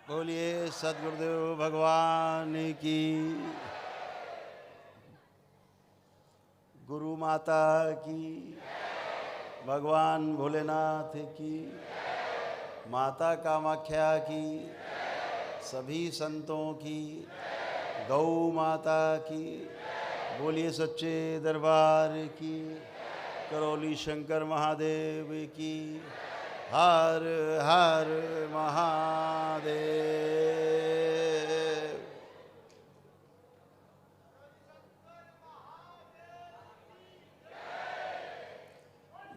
बोलिए सद्गुरुदेव भगवान की, गुरु माता की, भगवान भोलेनाथ की, माता कामाख्या की, सभी संतों की, गौ माता की, बोलिए सच्चे दरबार की, करौली शंकर महादेव की, हर हर महादेव।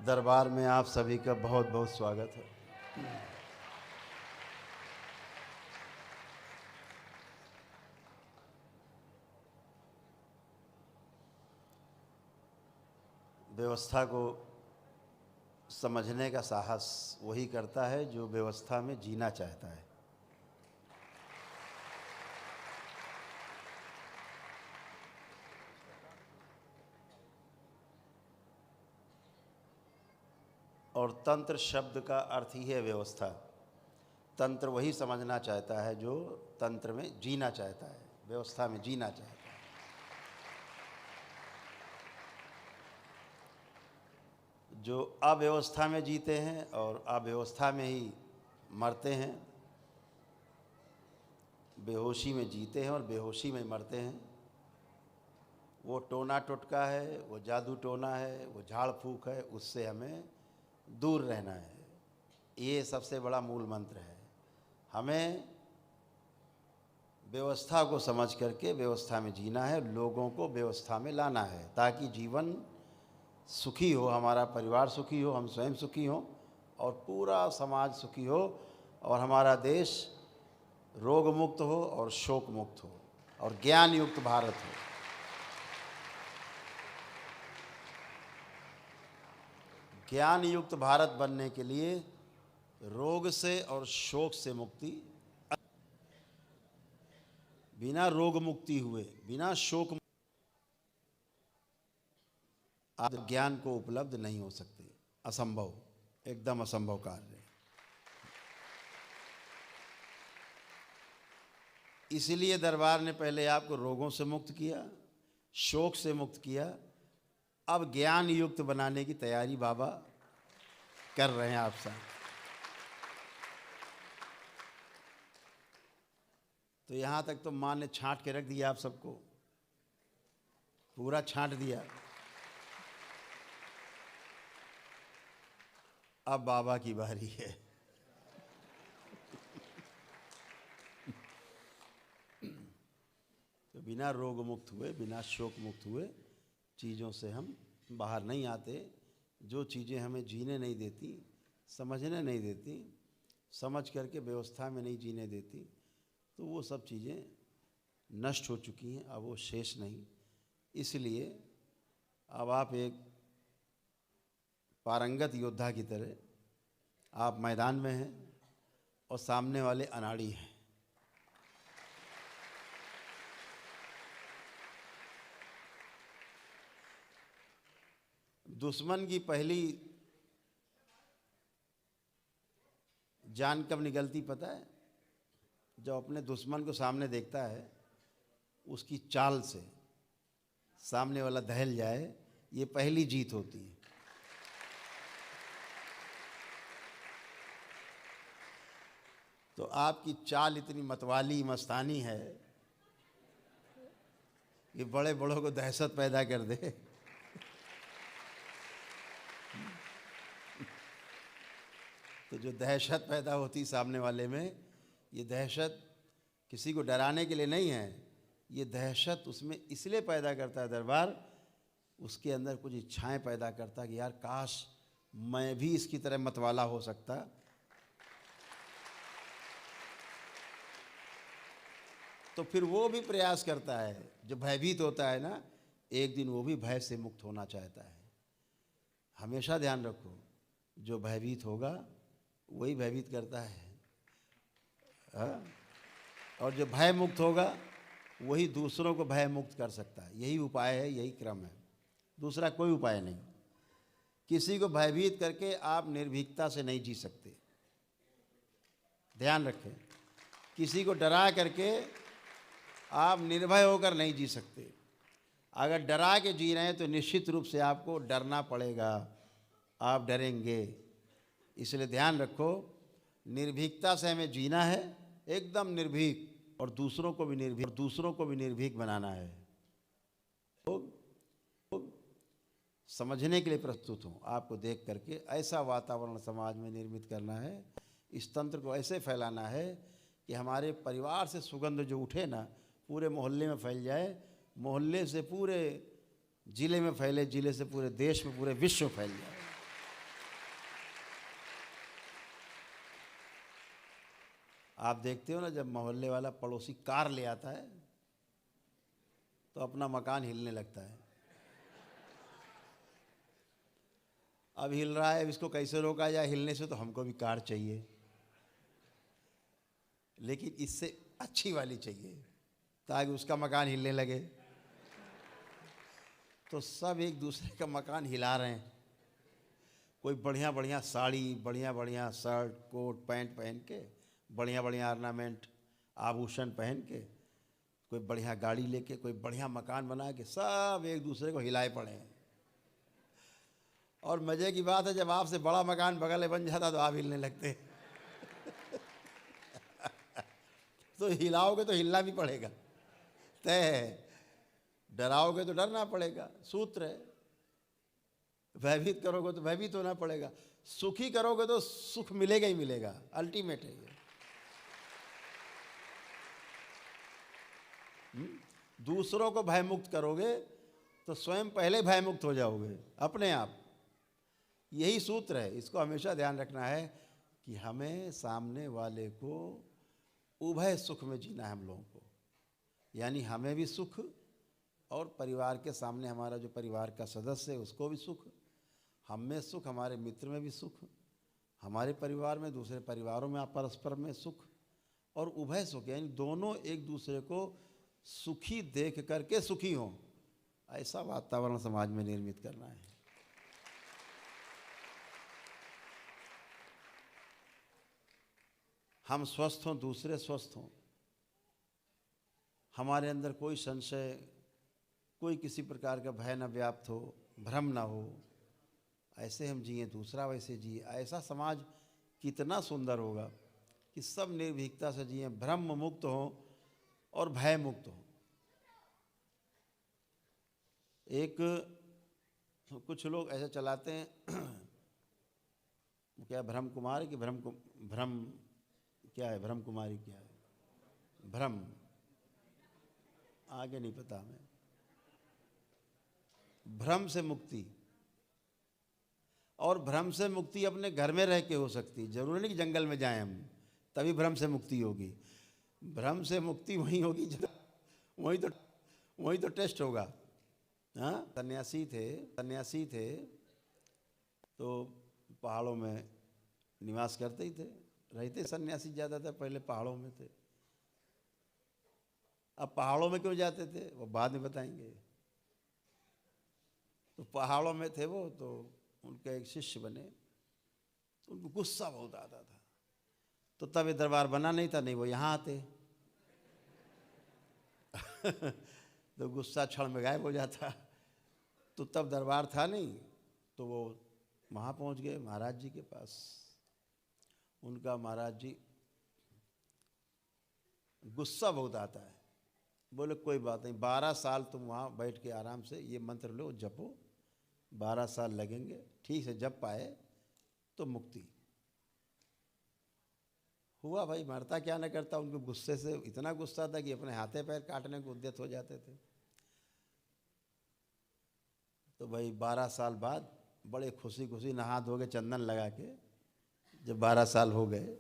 दरबार में आप सभी का बहुत बहुत स्वागत है। व्यवस्था को समझने का साहस वही करता है जो व्यवस्था में जीना चाहता है। और तंत्र शब्द का अर्थ ही है व्यवस्था। तंत्र वही समझना चाहता है जो तंत्र में जीना चाहता है, व्यवस्था में जीना चाहता है। जो अव्यवस्था में जीते हैं और अव्यवस्था में ही मरते हैं, बेहोशी में जीते हैं और बेहोशी में मरते हैं, वो टोना टोटका है, वो जादू टोना है, वो झाड़ फूक है, उससे हमें दूर रहना है। ये सबसे बड़ा मूल मंत्र है। हमें व्यवस्था को समझ करके व्यवस्था में जीना है, लोगों को व्यवस्था में लाना है ताकि जीवन सुखी हो, हमारा परिवार सुखी हो, हम स्वयं सुखी हों और पूरा समाज सुखी हो और हमारा देश रोग मुक्त हो और शोक मुक्त हो और ज्ञान युक्त भारत हो। ज्ञान युक्त भारत बनने के लिए रोग से और शोक से मुक्ति, बिना रोग मुक्ति हुए, बिना शोक आप ज्ञान को उपलब्ध नहीं हो सकते। असंभव, एकदम असंभव कार्य। इसीलिए दरबार ने पहले आपको रोगों से मुक्त किया, शोक से मुक्त किया। अब ज्ञान युक्त बनाने की तैयारी बाबा कर रहे हैं आप साथ। तो यहाँ तक तो माँ ने छांट के रख दिया, आप सबको पूरा छांट दिया। अब बाबा की बारी है। तो बिना रोग मुक्त हुए, बिना शोक मुक्त हुए चीज़ों से हम बाहर नहीं आते। जो चीज़ें हमें जीने नहीं देती, समझने नहीं देती, समझ करके व्यवस्था में नहीं जीने देती, तो वो सब चीज़ें नष्ट हो चुकी हैं, अब वो शेष नहीं। इसलिए अब आप एक पारंगत योद्धा की तरह आप मैदान में हैं और सामने वाले अनाड़ी हैं। दुश्मन की पहली जान कब निकलती पता है? जब अपने दुश्मन को सामने देखता है, उसकी चाल से सामने वाला दहल जाए, ये पहली जीत होती है। तो आपकी चाल इतनी मतवाली मस्तानी है कि बड़े बड़ों को दहशत पैदा कर दे। तो जो दहशत पैदा होती सामने वाले में, ये दहशत किसी को डराने के लिए नहीं है, ये दहशत उसमें इसलिए पैदा करता है दरबार, उसके अंदर कुछ इच्छाएं पैदा करता कि यार काश मैं भी इसकी तरह मतवाला हो सकता। तो फिर वो भी प्रयास करता है, जो भयभीत होता है ना, एक दिन वो भी भय से मुक्त होना चाहता है। हमेशा ध्यान रखो, जो भयभीत होगा वही भयभीत करता है, हाँ? और जो भय मुक्त होगा वही दूसरों को भय मुक्त कर सकता है। यही उपाय है, यही क्रम है, दूसरा कोई उपाय नहीं। किसी को भयभीत करके आप निर्भीकता से नहीं जी सकते। ध्यान रखें, किसी को डरा करके आप निर्भय होकर नहीं जी सकते। अगर डरा के जी रहे हैं तो निश्चित रूप से आपको डरना पड़ेगा, आप डरेंगे। इसलिए ध्यान रखो, निर्भीकता से हमें जीना है, एकदम निर्भीक, और दूसरों को भी निर्भीक बनाना है। तो समझने के लिए प्रस्तुत हूँ, आपको देख करके ऐसा वातावरण समाज में निर्मित करना है, इस तंत्र को ऐसे फैलाना है कि हमारे परिवार से सुगंध जो उठे ना, पूरे मोहल्ले में फैल जाए, मोहल्ले से पूरे जिले में फैले, जिले से पूरे देश में, पूरे विश्व में फैल जाए। आप देखते हो ना, जब मोहल्ले वाला पड़ोसी कार ले आता है तो अपना मकान हिलने लगता है। अब हिल रहा है, अब इसको कैसे रोका जाए हिलने से? तो हमको भी कार चाहिए, लेकिन इससे अच्छी वाली चाहिए ताकि उसका मकान हिलने लगे। तो सब एक दूसरे का मकान हिला रहे हैं। कोई बढ़िया बढ़िया साड़ी, बढ़िया बढ़िया शर्ट, कोट, पैंट पहन के, बढ़िया बढ़िया ऑर्नामेंट, आभूषण पहन के, कोई बढ़िया गाड़ी लेके, कोई बढ़िया मकान बना के, सब एक दूसरे को हिलाए पड़े हैं। और मज़े की बात है, जब आपसे बड़ा मकान बगल में बन जाता तो आप हिलने लगते। तो हिलाओगे तो हिलना भी पड़ेगा, तय है। डराओगे तो डरना पड़ेगा, सूत्र है। भयभीत करोगे तो भयभीत होना पड़ेगा। सुखी करोगे तो सुख मिलेगा ही मिलेगा, अल्टीमेट है ये। दूसरों को भयमुक्त करोगे तो स्वयं पहले भयमुक्त हो जाओगे अपने आप। यही सूत्र है, इसको हमेशा ध्यान रखना है कि हमें सामने वाले को उभय सुख में जीना है हम लोगों को। यानी हमें भी सुख, और परिवार के सामने हमारा जो परिवार का सदस्य है उसको भी सुख, हम में सुख, हमारे मित्र में भी सुख, हमारे परिवार में, दूसरे परिवारों में आप परस्पर में सुख, और उभय सुख, यानी दोनों एक दूसरे को सुखी देख करके सुखी हों, ऐसा वातावरण समाज में निर्मित करना है। हम स्वस्थ हों, दूसरे स्वस्थ हों, हमारे अंदर कोई संशय, कोई किसी प्रकार का भय न व्याप्त हो, भ्रम ना हो, ऐसे हम जिए, दूसरा वैसे जिए। ऐसा समाज कितना सुंदर होगा कि सब निर्भीकता से जिए, भ्रम मुक्त हों और भय मुक्त हों। एक कुछ लोग ऐसे चलाते हैं, क्या भ्रम कुमार कि भ्रम क्या है, भ्रम कुमारी क्या है, भ्रम, आगे नहीं पता हमें। भ्रम से मुक्ति, और भ्रम से मुक्ति अपने घर में रह के हो सकती, जरूरी नहीं कि जंगल में जाएं हम तभी भ्रम से मुक्ति होगी। भ्रम से मुक्ति वहीं होगी, वहीं तो टेस्ट होगा। हाँ, सन्यासी थे तो पहाड़ों में निवास करते ही थे, रहते सन्यासी ज़्यादातर पहले पहाड़ों में थे। अब पहाड़ों में क्यों जाते थे वो बाद में बताएंगे। तो पहाड़ों में थे वो, तो उनके एक शिष्य बने, तो उनको गुस्सा बहुत आता था। तो तब ये दरबार बना नहीं था, नहीं वो यहाँ आते। तो गुस्सा क्षण में गायब हो जाता। तो तब दरबार था नहीं, तो वो वहाँ पहुँच गए महाराज जी के पास। उनका महाराज जी, गुस्सा बहुत आता है, बोले कोई बात नहीं, 12 साल तुम वहाँ बैठ के आराम से ये मंत्र लो, जपो, 12 साल लगेंगे, ठीक से जप पाए तो मुक्ति। हुआ भाई, मरता क्या न करता, उनको गुस्से से इतना गुस्सा था कि अपने हाथे पैर काटने को उद्यत हो जाते थे। तो भाई 12 साल बाद बड़े खुशी खुशी नहा धो के, चंदन लगा के, जब 12 साल हो गए,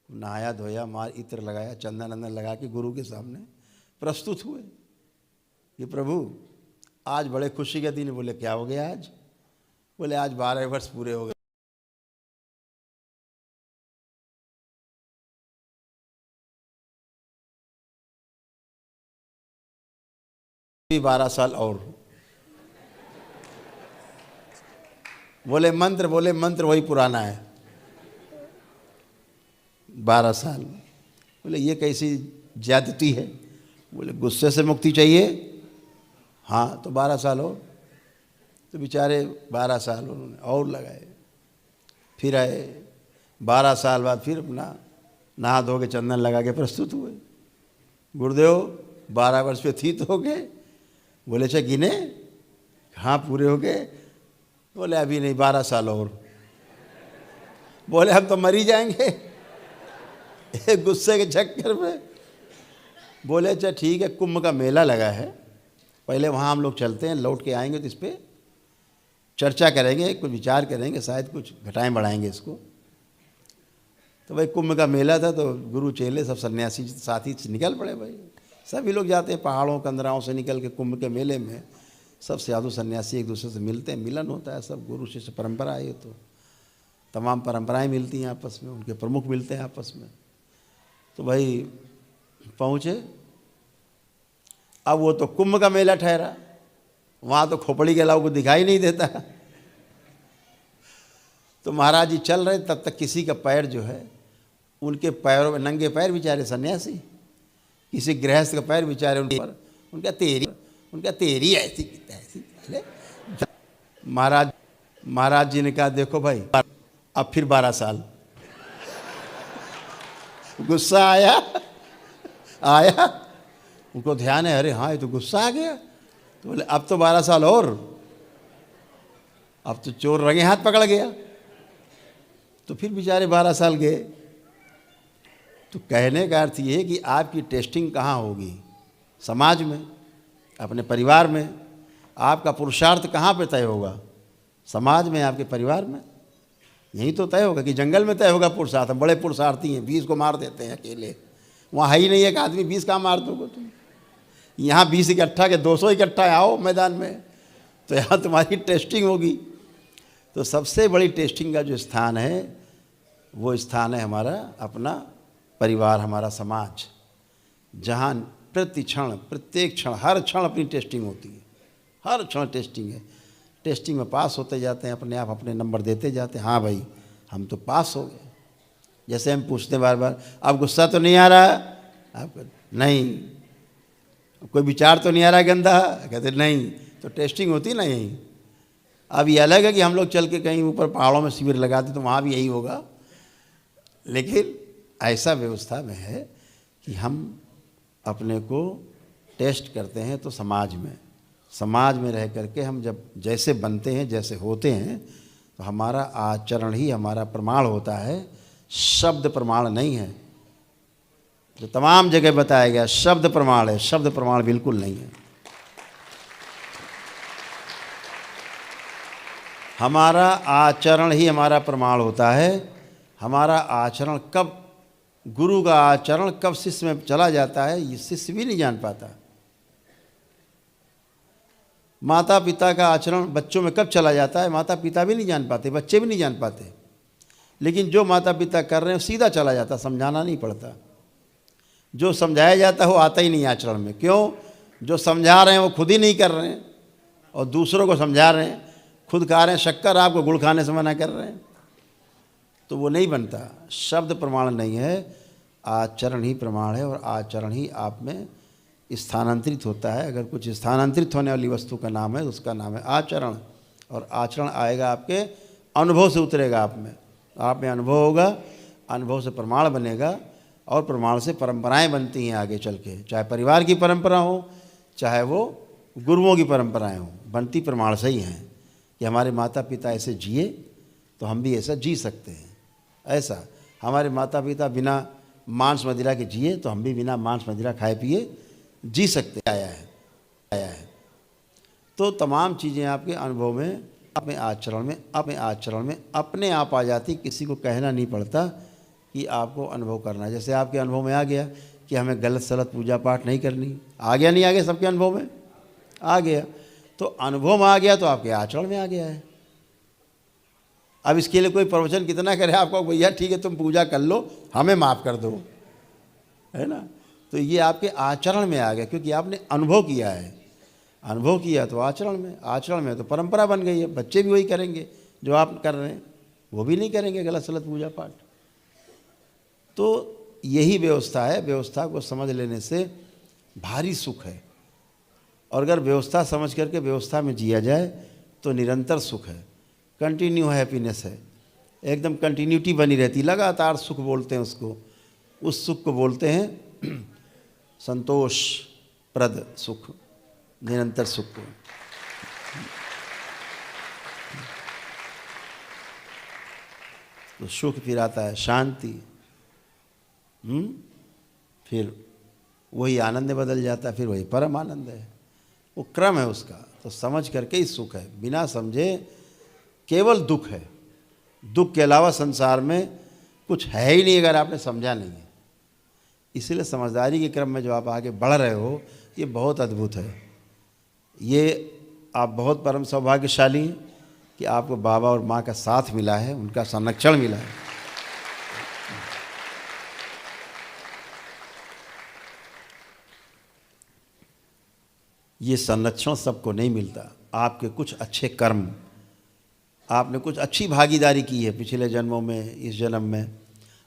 नहाया धोया, मार इत्र लगाया, चंदन अंदर लगा के गुरु के सामने प्रस्तुत हुए कि प्रभु आज बड़े खुशी के दिन। बोले क्या हो गया आज? बोले आज 12 वर्ष पूरे हो गए। 12 साल और। बोले मंत्र वही पुराना है, 12 साल। बोले ये कैसी ज्यादती है? बोले गुस्से से मुक्ति चाहिए, हाँ तो 12 साल हो। तो बेचारे 12 साल उन्होंने और लगाए। फिर आए 12 साल बाद फिर अपना नहा धो के चंदन लगा के प्रस्तुत हुए। गुरुदेव 12 वर्ष व्यतीत हो गए। बोले अच्छा गिने? हाँ पूरे हो गए। बोले अभी नहीं, 12 साल और। बोले हम तो मर ही जाएंगे गुस्से के चक्कर में। बोले अच्छा ठीक है, कुंभ का मेला लगा है, पहले वहाँ हम लोग चलते हैं, लौट के आएंगे तो इस पर चर्चा करेंगे, कुछ विचार करेंगे, शायद कुछ घटाएं बढ़ाएंगे इसको। तो भाई कुंभ का मेला था, तो गुरु चेले सब सन्यासी साथी निकल पड़े। भाई सभी लोग जाते हैं पहाड़ों कंदराओं से निकल के कुंभ के मेले में। सब साधु सन्यासी एक दूसरे से मिलते हैं, मिलन होता है, सब गुरु शिष्य परंपरा है। तो तमाम परंपराएं मिलती हैं आपस में, उनके प्रमुख मिलते हैं आपस में। तो भाई पहुँचे। अब वो तो कुंभ का मेला ठहरा, वहाँ तो खोपड़ी के अलावा को दिखाई नहीं देता। तो महाराज जी चल रहे, तब तक किसी का पैर जो है, उनके पैरों में, नंगे पैर बेचारे सन्यासी, किसी गृहस्थ का पैर बेचारे उनके पर, उनका तेरी ऐसी ऐसी। महाराज जी ने कहा देखो भाई अब फिर 12 साल। गुस्सा आया उनको, ध्यान है, अरे हाँ ये तो गुस्सा आ गया। तो बोले अब तो 12 साल और, अब तो चोर रंगे हाथ पकड़ गया। तो फिर बेचारे 12 साल गए। तो कहने का अर्थ ये है कि आपकी टेस्टिंग कहाँ होगी? समाज में, अपने परिवार में। आपका पुरुषार्थ कहाँ पे तय होगा? समाज में, आपके परिवार में। यही तो तय होगा कि जंगल में तय होगा पुरुषार्थ। हम बड़े पुरुषार्थी हैं, 20 को मार देते हैं अकेले। वहाँ है ही नहीं एक आदमी, 20 कहाँ मार दोगे तुम? यहाँ 20 इकट्ठा के 200 इकट्ठा आओ मैदान में, तो यहाँ तुम्हारी टेस्टिंग होगी। तो सबसे बड़ी टेस्टिंग का जो स्थान है, वो स्थान है हमारा अपना परिवार, हमारा समाज, जहाँ प्रति क्षण, प्रत्येक क्षण, हर क्षण अपनी टेस्टिंग होती है। हर क्षण टेस्टिंग है। टेस्टिंग में पास होते जाते हैं, अपने आप अपने नंबर देते जाते हैं। हाँ भाई हम तो पास हो गए। जैसे हम पूछते हैं बार बार, अब गुस्सा तो नहीं आ रहा? आपको नहीं। कोई विचार तो नहीं आ रहा गंदा? कहते नहीं। तो टेस्टिंग होती ना यहीं। अब ये अलग है कि हम लोग चल के कहीं ऊपर पहाड़ों में शिविर लगाते तो वहाँ भी यही होगा, लेकिन ऐसा व्यवस्था में है कि हम अपने को टेस्ट करते हैं। तो समाज में रह करके हम जब जैसे बनते हैं, जैसे होते हैं, तो हमारा आचरण ही हमारा प्रमाण होता है, शब्द प्रमाण नहीं है। जो तमाम जगह बताया गया शब्द प्रमाण है, शब्द प्रमाण बिल्कुल नहीं है। हमारा आचरण ही हमारा प्रमाण होता है। हमारा आचरण कब, गुरु का आचरण कब शिष्य में चला जाता है, ये शिष्य भी नहीं जान पाता। माता पिता का आचरण बच्चों में कब चला जाता है, माता पिता भी नहीं जान पाते, बच्चे भी नहीं जान पाते। लेकिन जो माता पिता कर रहे हैं सीधा चला जाता, समझाना नहीं पड़ता। जो समझाया जाता है वो आता ही नहीं आचरण में। क्यों? जो समझा रहे हैं वो खुद ही नहीं कर रहे हैं, और दूसरों को समझा रहे हैं। खुद खा रहे हैं शक्कर, आपको गुड़ खाने से मना कर रहे हैं, तो वो नहीं बनता। शब्द प्रमाण नहीं है, आचरण ही प्रमाण है, और आचरण ही आप में स्थानांतरित होता है। अगर कुछ स्थानांतरित होने वाली वस्तु का नाम है तो उसका नाम है आचरण। और आचरण आएगा आपके अनुभव से, उतरेगा आप में अनुभव होगा, अनुभव से प्रमाण बनेगा, और प्रमाण से परंपराएं बनती हैं आगे चल के। चाहे परिवार की परंपरा हो, चाहे वो गुरुओं की परंपराएं हो, बनती प्रमाण से ही हैं कि हमारे माता पिता ऐसे जिए तो हम भी ऐसा जी सकते हैं। ऐसा हमारे माता पिता बिना मांस मदिरा के जिए तो हम भी बिना मांस मदिरा खाए पिए जी सकते आया है। तो तमाम चीज़ें आपके अनुभव में, अपने आचरण में अपने आप आ जाती। किसी को कहना नहीं पड़ता कि आपको अनुभव करना है। जैसे आपके अनुभव में आ गया कि हमें गलत सलत पूजा पाठ नहीं करनी, आ गया नहीं आ गया? सबके अनुभव में आ गया। तो अनुभव में आ गया तो आपके आचरण में आ गया है। अब इसके लिए कोई प्रवचन कितना करे आपको, भैया ठीक है तुम पूजा कर लो, हमें माफ़ कर दो, है ना? तो ये आपके आचरण में आ गया, क्योंकि आपने अनुभव किया है। अनुभव किया तो आचरण में तो परंपरा बन गई है। बच्चे भी वही करेंगे जो आप कर रहे हैं, वो भी नहीं करेंगे गलत सलत पूजा पाठ। तो यही व्यवस्था है। व्यवस्था को समझ लेने से भारी सुख है, और अगर व्यवस्था समझ करके व्यवस्था में जिया जाए तो निरंतर सुख है, कंटिन्यू हैप्पीनेस है, एकदम कंटिन्यूटी बनी रहती, लगातार सुख बोलते हैं उसको। उस सुख को बोलते हैं संतोष प्रद सुख, निरंतर सुख को। तो सुख फिर आता है शांति, फिर वही आनंद में बदल जाता है, फिर वही परम आनंद है। वो क्रम है उसका। तो समझ करके ही सुख है, बिना समझे केवल दुख है। दुख के अलावा संसार में कुछ है ही नहीं अगर आपने समझा नहीं है। इसलिए समझदारी के क्रम में जो आप आगे बढ़ रहे हो, ये बहुत अद्भुत है। ये आप बहुत परम सौभाग्यशाली हैं कि आपको बाबा और माँ का साथ मिला है, उनका संरक्षण मिला है। ये संरक्षण सबको नहीं मिलता। आपके कुछ अच्छे कर्म, आपने कुछ अच्छी भागीदारी की है पिछले जन्मों में, इस जन्म में,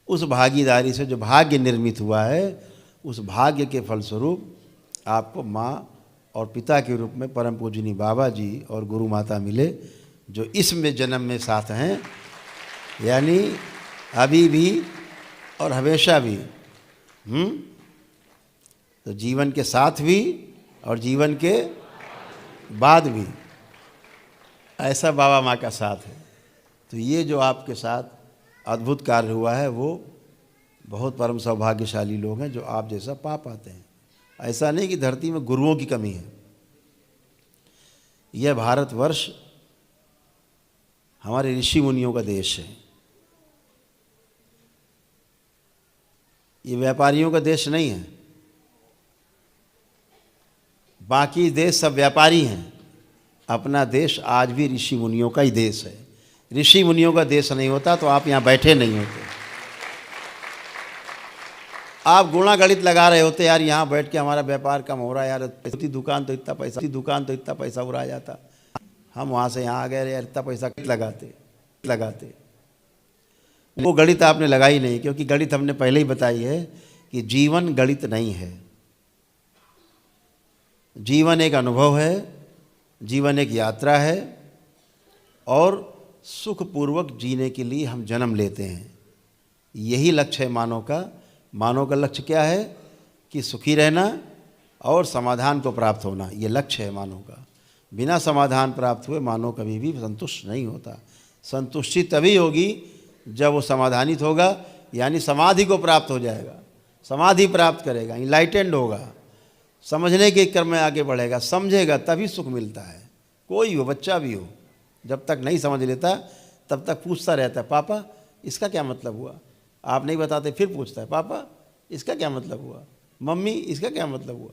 उस भागीदारी से जो भाग्य निर्मित हुआ है, उस भाग्य के फलस्वरूप आपको माँ और पिता के रूप में परम पूजनीय बाबा जी और गुरु माता मिले, जो इसमें जन्म में साथ हैं, यानी अभी भी और हमेशा भी। तो जीवन के साथ भी और जीवन के बाद भी ऐसा बाबा माँ का साथ है। तो ये जो आपके साथ अद्भुत कार्य हुआ है, वो बहुत परम सौभाग्यशाली लोग हैं जो आप जैसा पा पाते हैं। ऐसा नहीं कि धरती में गुरुओं की कमी है। यह भारतवर्ष हमारे ऋषि मुनियों का देश है। ये व्यापारियों का देश नहीं है। बाकी देश सब व्यापारी हैं, अपना देश आज भी ऋषि मुनियों का ही देश है। ऋषि मुनियों का देश नहीं होता तो आप यहाँ बैठे नहीं होते। आप गुणा गणित लगा रहे होते, यार यहाँ बैठ के हमारा व्यापार कम हो रहा है, यार दुकान तो इतना पैसा उड़ा जाता, हम वहाँ से यहाँ आ गए, यार इतना पैसा लगाते। वो गणित आपने लगाई नहीं, क्योंकि गणित हमने पहले ही बताई है कि जीवन गणित नहीं है। जीवन एक अनुभव है, जीवन एक यात्रा है, और सुखपूर्वक जीने के लिए हम जन्म लेते हैं। यही लक्ष्य है मानव का। मानव का लक्ष्य क्या है? कि सुखी रहना और समाधान को प्राप्त होना। ये लक्ष्य है मानव का। बिना समाधान प्राप्त हुए मानव कभी भी संतुष्ट नहीं होता। संतुष्टि तभी होगी जब वो समाधानित होगा, यानी समाधि को प्राप्त हो जाएगा, समाधि प्राप्त करेगा, इनलाइटेंड होगा, समझने के क्रम में आगे बढ़ेगा, समझेगा, तभी सुख मिलता है। कोई हो, बच्चा भी हो, जब तक नहीं समझ लेता तब तक पूछता रहता है, पापा इसका क्या मतलब हुआ? आप नहीं बताते फिर पूछता है, पापा इसका क्या मतलब हुआ? मम्मी इसका क्या मतलब हुआ?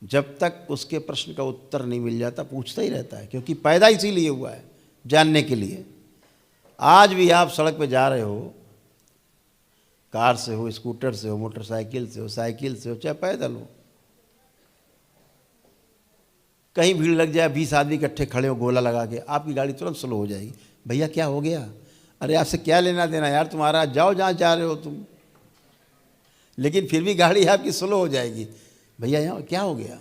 जब तक उसके प्रश्न का उत्तर नहीं मिल जाता पूछता ही रहता है, क्योंकि पैदा इसीलिए हुआ है, जानने के लिए। आज भी आप सड़क पे जा रहे हो, कार से हो, स्कूटर से हो, मोटरसाइकिल से हो, साइकिल से हो, चाहे पैदल हो, कहीं भीड़ लग जाए, 20 आदमी इकट्ठे खड़े हो गोला लगा के, आपकी गाड़ी तुरंत स्लो हो जाएगी। भैया क्या हो गया? अरे आपसे क्या लेना देना यार, तुम्हारा जाओ जहाँ जा रहे हो तुम। लेकिन फिर भी गाड़ी आपकी स्लो हो जाएगी। भैया यहाँ क्या हो गया,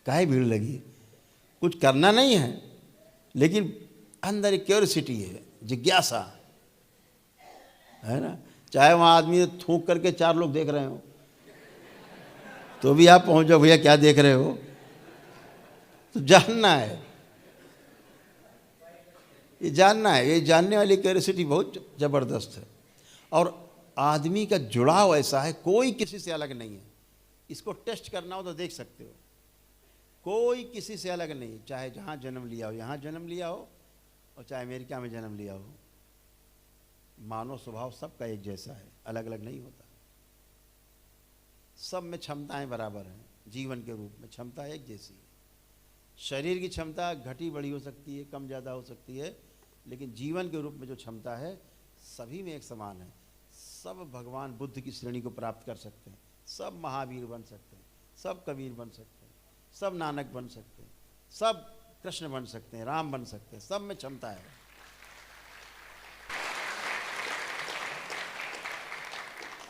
काहे भीड़ लगी? कुछ करना नहीं है, लेकिन अंदर एक क्यूरियोसिटी है, जिज्ञासा है ना। चाहे वहाँ आदमी थूक करके 4 लोग देख रहे हो तो भी आप पहुँच जाओ, भैया क्या देख रहे हो? तो जानना है, ये जानना है। ये जानने वाली क्यूरियोसिटी बहुत ज़बरदस्त है। और आदमी का जुड़ाव ऐसा है, कोई किसी से अलग नहीं है। इसको टेस्ट करना हो तो देख सकते हो, कोई किसी से अलग नहीं। चाहे जहाँ जन्म लिया हो, यहाँ जन्म लिया हो, और चाहे अमेरिका में जन्म लिया हो, मानव स्वभाव सबका एक जैसा है, अलग अलग नहीं होता। सब में क्षमताएं बराबर हैं। जीवन के रूप में क्षमता एक जैसी है। शरीर की क्षमता घटी बढ़ी हो सकती है, कम ज़्यादा हो सकती है, लेकिन जीवन के रूप में जो क्षमता है सभी में एक समान है। सब भगवान बुद्ध की श्रेणी को प्राप्त कर सकते हैं, सब महावीर बन सकते हैं, सब कबीर बन सकते हैं, सब नानक बन सकते हैं, सब कृष्ण बन सकते हैं, राम बन सकते हैं। सब में क्षमता है।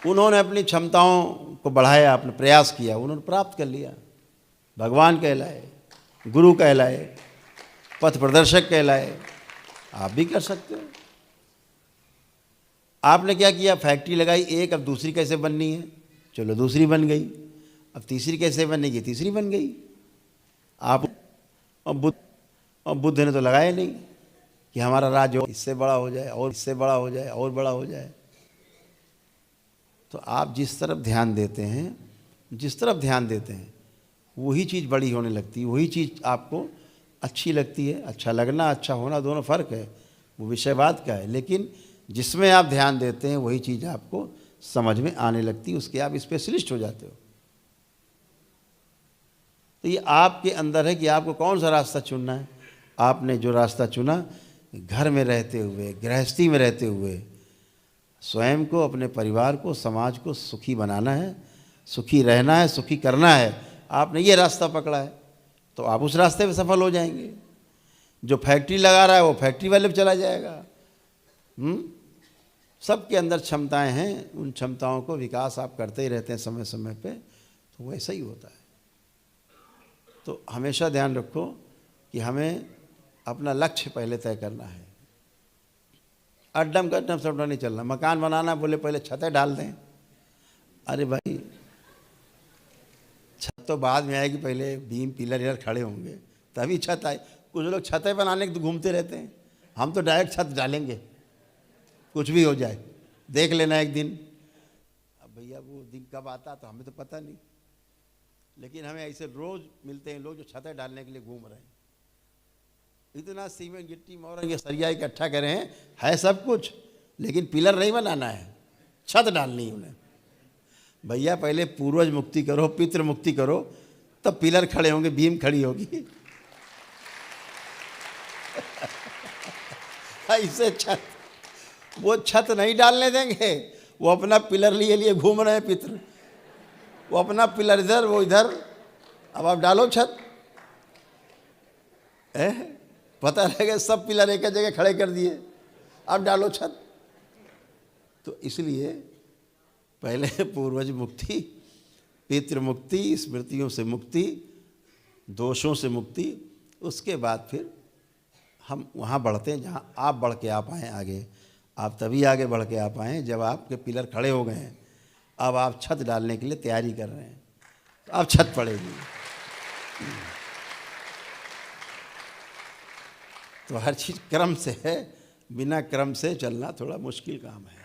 उन्होंने अपनी क्षमताओं को बढ़ाया, अपने प्रयास किया, उन्होंने प्राप्त कर लिया। भगवान कहलाए, गुरु कहलाए, पथ प्रदर्शक कहलाए। आप भी कर सकते हो। आपने क्या किया, फैक्ट्री लगाई एक, अब दूसरी कैसे बननी है, चलो दूसरी बन गई, अब तीसरी कैसे बनेगी, तीसरी बन गई। आप और बुद्ध ने तो लगाया नहीं कि हमारा राज्य इससे बड़ा हो जाए और इससे बड़ा हो जाए और बड़ा हो जाए। तो आप जिस तरफ ध्यान देते हैं, जिस तरफ ध्यान देते हैं, वही चीज़ बड़ी होने लगती है, वही चीज़ आपको अच्छी लगती है। अच्छा लगना, अच्छा होना दोनों फ़र्क है, वो विषयवाद का है, लेकिन जिसमें आप ध्यान देते हैं वही चीज़ आपको समझ में आने लगती है, उसके आप स्पेशलिस्ट हो जाते हो। तो ये आपके अंदर है कि आपको कौन सा रास्ता चुनना है। आपने जो रास्ता चुना, घर में रहते हुए, गृहस्थी में रहते हुए, स्वयं को, अपने परिवार को, समाज को सुखी बनाना है, सुखी रहना है, सुखी करना है। आपने ये रास्ता पकड़ा है तो आप उस रास्ते पे सफल हो जाएंगे। जो फैक्ट्री लगा रहा है वो फैक्ट्री वाले पे चला जाएगा। सबके अंदर क्षमताएं हैं, उन क्षमताओं को विकास आप करते ही रहते हैं समय समय पे, तो वैसा ही होता है। तो हमेशा ध्यान रखो कि हमें अपना लक्ष्य पहले तय करना है। अड्डम कड्डम सड्डम नहीं चलना। मकान बनाना बोले पहले छतें डाल दें, अरे भाई छत तो बाद में आएगी, पहले बीम पिलर इलर खड़े होंगे तभी छत आए। कुछ लोग छतें बनाने के तो घूमते रहते हैं, हम तो डायरेक्ट छत डालेंगे, कुछ भी हो जाए, देख लेना एक दिन। अब भैया वो दिन कब आता तो हमें तो पता नहीं, लेकिन हमें ऐसे रोज मिलते हैं लोग जो छतें डालने के लिए घूम रहे हैं। इतना सीमेंट गिट्टी मोरंग सरिया इकट्ठा करे हैं, है सब कुछ, लेकिन पिलर नहीं बनाना है, छत डालनी है उन्हें। भैया पहले पूर्वज मुक्ति करो, पितृ मुक्ति करो, तब पिलर खड़े होंगे, बीम खड़ी होगी। ऐसे छत, वो छत नहीं डालने देंगे, वो अपना पिलर लिए लिए घूम रहे हैं पितृ, वो अपना पिलर इधर वो इधर। अब आप डालो छत, पता रहेगा सब पिलर एक जगह खड़े कर दिए, अब डालो छत। तो इसलिए पहले पूर्वज मुक्ति, पितृ मुक्ति, स्मृतियों से मुक्ति, दोषों से मुक्ति, उसके बाद फिर हम वहाँ बढ़ते हैं जहाँ आप बढ़ के आप आएँ आगे। आप तभी आगे बढ़ के आप आएँ जब आपके पिलर खड़े हो गए हैं, अब आप छत डालने के लिए तैयारी कर रहे हैं, तो अब छत पड़ेगी। तो हर चीज़ क्रम से है, बिना क्रम से चलना थोड़ा मुश्किल काम है।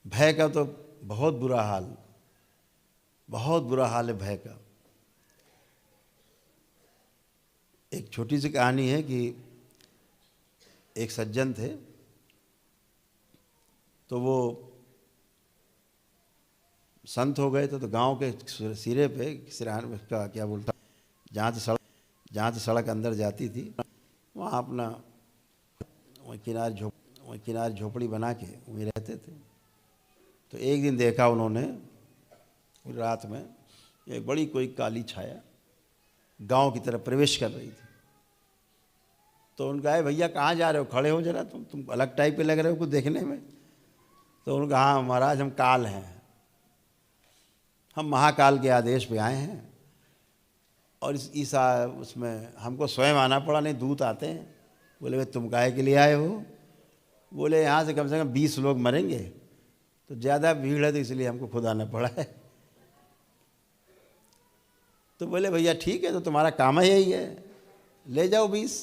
भय का तो बहुत बुरा हाल, बहुत बुरा हाल है भय का। एक छोटी सी कहानी है कि एक सज्जन थे, तो वो संत हो गए थे, तो गांव के सिरे पे, सिरान का क्या बोलता, जहाँ से सड़क अंदर जाती थी, वहाँ अपना वहीं किनारे झोपड़ी बना के वहीं रहते थे। तो एक दिन देखा उन्होंने रात में एक बड़ी कोई काली छाया गांव की तरफ प्रवेश कर रही थी। तो उनका है, भैया कहाँ जा रहे हो, खड़े हो जरा, तुम अलग टाइप के लग रहे हो कुछ देखने में। तो उनका, हाँ महाराज हम काल हैं, हम महाकाल के आदेश पे आए हैं, और इस उसमें हमको स्वयं आना पड़ा, नहीं दूत आते हैं। बोले भाई तुम काहे के लिए आए हो? बोले यहाँ से कम 20 लोग मरेंगे, तो ज़्यादा भीड़ है तो इसलिए हमको खुद आना पड़ा है। तो बोले भैया ठीक है, तो तुम्हारा काम ही यही है, ले जाओ 20।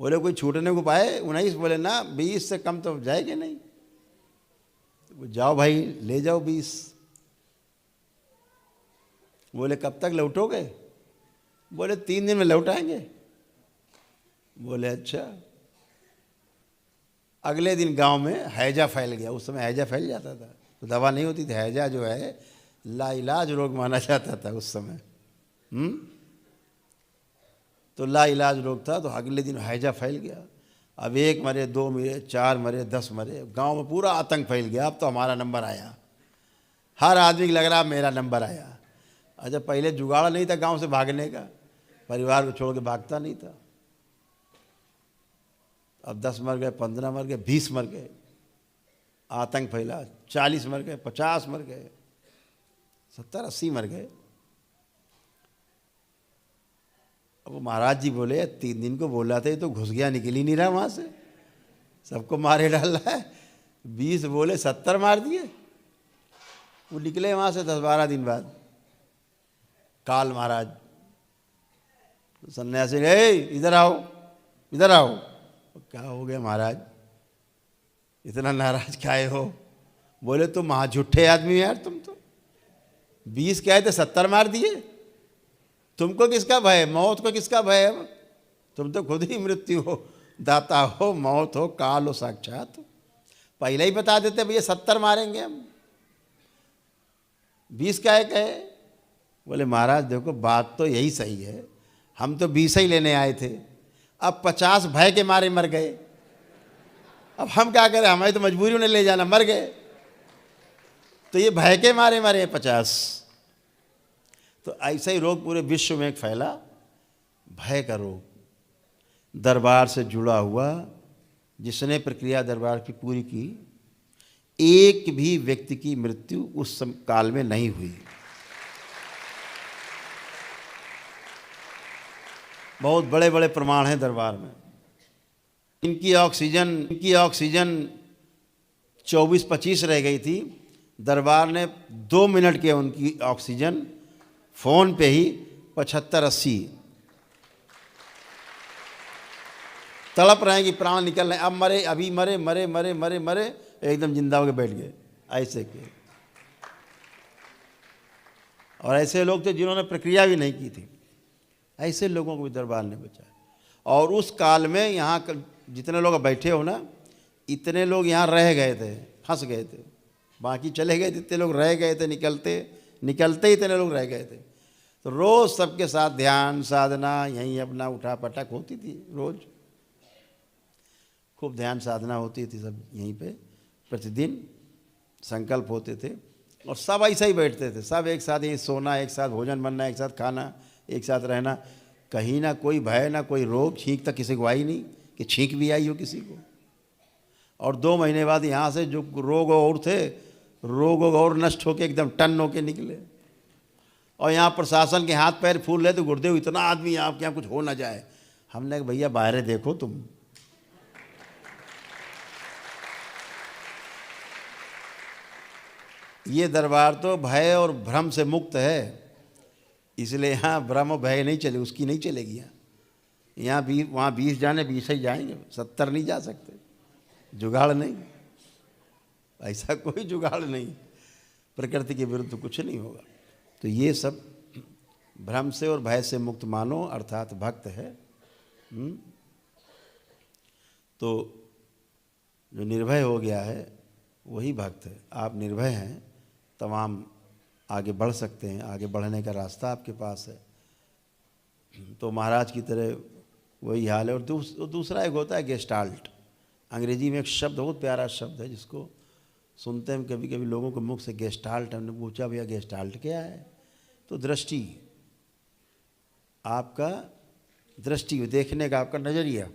बोले कोई छूटने को पाए? 19। बोले ना, 20 से कम तो जाएंगे नहीं। तो जाओ भाई ले जाओ 20। बोले कब तक लौटोगे? बोले 3 दिन में लौटाएंगे। बोले अच्छा। अगले दिन गांव में हैजा फैल गया। उस समय हैजा फैल जाता था, तो दवा नहीं होती थी। हैजा जो है लाइलाज रोग माना जाता था उस समय। तो लाइलाज रोग था, तो अगले दिन हैजा फैल गया। अब 1 मरे, 2 मरे, 4 मरे, 10 मरे, गांव में पूरा आतंक फैल गया। अब तो हमारा नंबर आया, हर आदमी को लग रहा मेरा नंबर आया। अच्छा, पहले जुगाड़ नहीं था गांव से भागने का, परिवार को छोड़ के भागता नहीं था। अब 10 मर गए, 15 मर गए, 20 मर गए। आतंक फैला, 40 मर गए, 50 मर गए, 70-80 मर गए। अब वो महाराज जी बोले 3 दिन को बोला था, ये तो घुस गया, निकल ही नहीं रहा वहाँ से, सबको मारे डाल रहा है। 20 बोले 70 मार दिए। वो निकले वहाँ से 10-12 दिन बाद। काल महाराज सन्यासी ने, इधर आओ, इधर आओ। क्या हो गया महाराज, इतना नाराज काहे हो? बोले तुम महा झूठे आदमी हो यार, तुम तो 20 कहे थे 70 मार दिए। तुमको किसका भय, मौत को किसका भय है? तुम तो खुद ही मृत्यु हो, दाता हो, मौत हो, काल हो साक्षात। पहले ही बता देते भैया 70 मारेंगे हम, 20 काहे कहे? बोले महाराज देखो बात तो यही सही है, हम तो 20 ही लेने आए थे, अब 50 भय के मारे मर गए, अब हम क्या करें, हमारी तो मजबूरी उन्हें ले जाना, मर गए। तो ये भय के मारे मरे 50। तो ऐसा ही रोग पूरे विश्व में एक फैला, भय का रोग, दरबार से जुड़ा हुआ। जिसने प्रक्रिया दरबार की पूरी की, एक भी व्यक्ति की मृत्यु उस काल में नहीं हुई। बहुत बड़े बड़े प्रमाण हैं दरबार में। इनकी ऑक्सीजन 24-25 रह गई थी, दरबार ने 2 मिनट के उनकी ऑक्सीजन फोन पे ही 75-80। तड़प रहे हैं कि प्राण निकल रहे हैं, अब मरे, अभी मरे, मरे मरे मरे मरे, एकदम जिंदा होकर बैठ गए ऐसे के। और ऐसे लोग थे जिन्होंने प्रक्रिया भी नहीं की थी, ऐसे लोगों को भी दरबार ने बचाया। और उस काल में यहाँ जितने लोग बैठे हो ना, इतने लोग यहाँ रह गए थे, फंस गए थे, बाकी चले गए, जितने लोग रह गए थे निकलते इतने लोग रह गए थे। तो रोज़ सबके साथ ध्यान साधना यहीं अपना उठा पटक होती थी, रोज़ खूब ध्यान साधना होती थी, सब यहीं पे प्रतिदिन संकल्प होते थे। और सब ऐसा ही बैठते थे, सब एक साथ यहीं सोना, एक साथ भोजन बनना, एक साथ खाना, एक साथ रहना। कहीं ना कोई भय, ना कोई रोग, छींक तक किसी को आई नहीं कि छींक भी आई हो किसी को। और 2 महीने बाद यहाँ से जो रोग और थे, रोग और नष्ट होके एकदम टन होके निकले। और यहाँ प्रशासन के हाथ पैर फूल रहे तो गुरुदेव इतना आदमी आपके यहाँ कुछ हो ना जाए। हमने कहा भैया बाहर देखो तुम, ये दरबार तो भय और भ्रम से मुक्त है, इसलिए यहाँ भ्रम और भय नहीं चले, उसकी नहीं चलेगी। यहाँ वहाँ 20 जाने 20 ही जाएंगे, 70 नहीं जा सकते। जुगाड़ नहीं, ऐसा कोई जुगाड़ नहीं, प्रकृति के विरुद्ध कुछ नहीं होगा। तो ये सब भ्रम से और भय से मुक्त मानो, अर्थात भक्त है। तो जो निर्भय हो गया है वही भक्त है। आप निर्भय हैं, तमाम आगे बढ़ सकते हैं, आगे बढ़ने का रास्ता आपके पास है। तो महाराज की तरह वही हाल है। और दूसरा एक होता है गेस्टाल्ट। अंग्रेजी में एक शब्द, बहुत प्यारा शब्द है, जिसको सुनते हैं कभी कभी लोगों के मुख से, गेस्टाल्ट। हमने पूछा भैया गेस्टाल्ट क्या है? तो दृष्टि, आपका दृष्टि, देखने का आपका नज़रिया।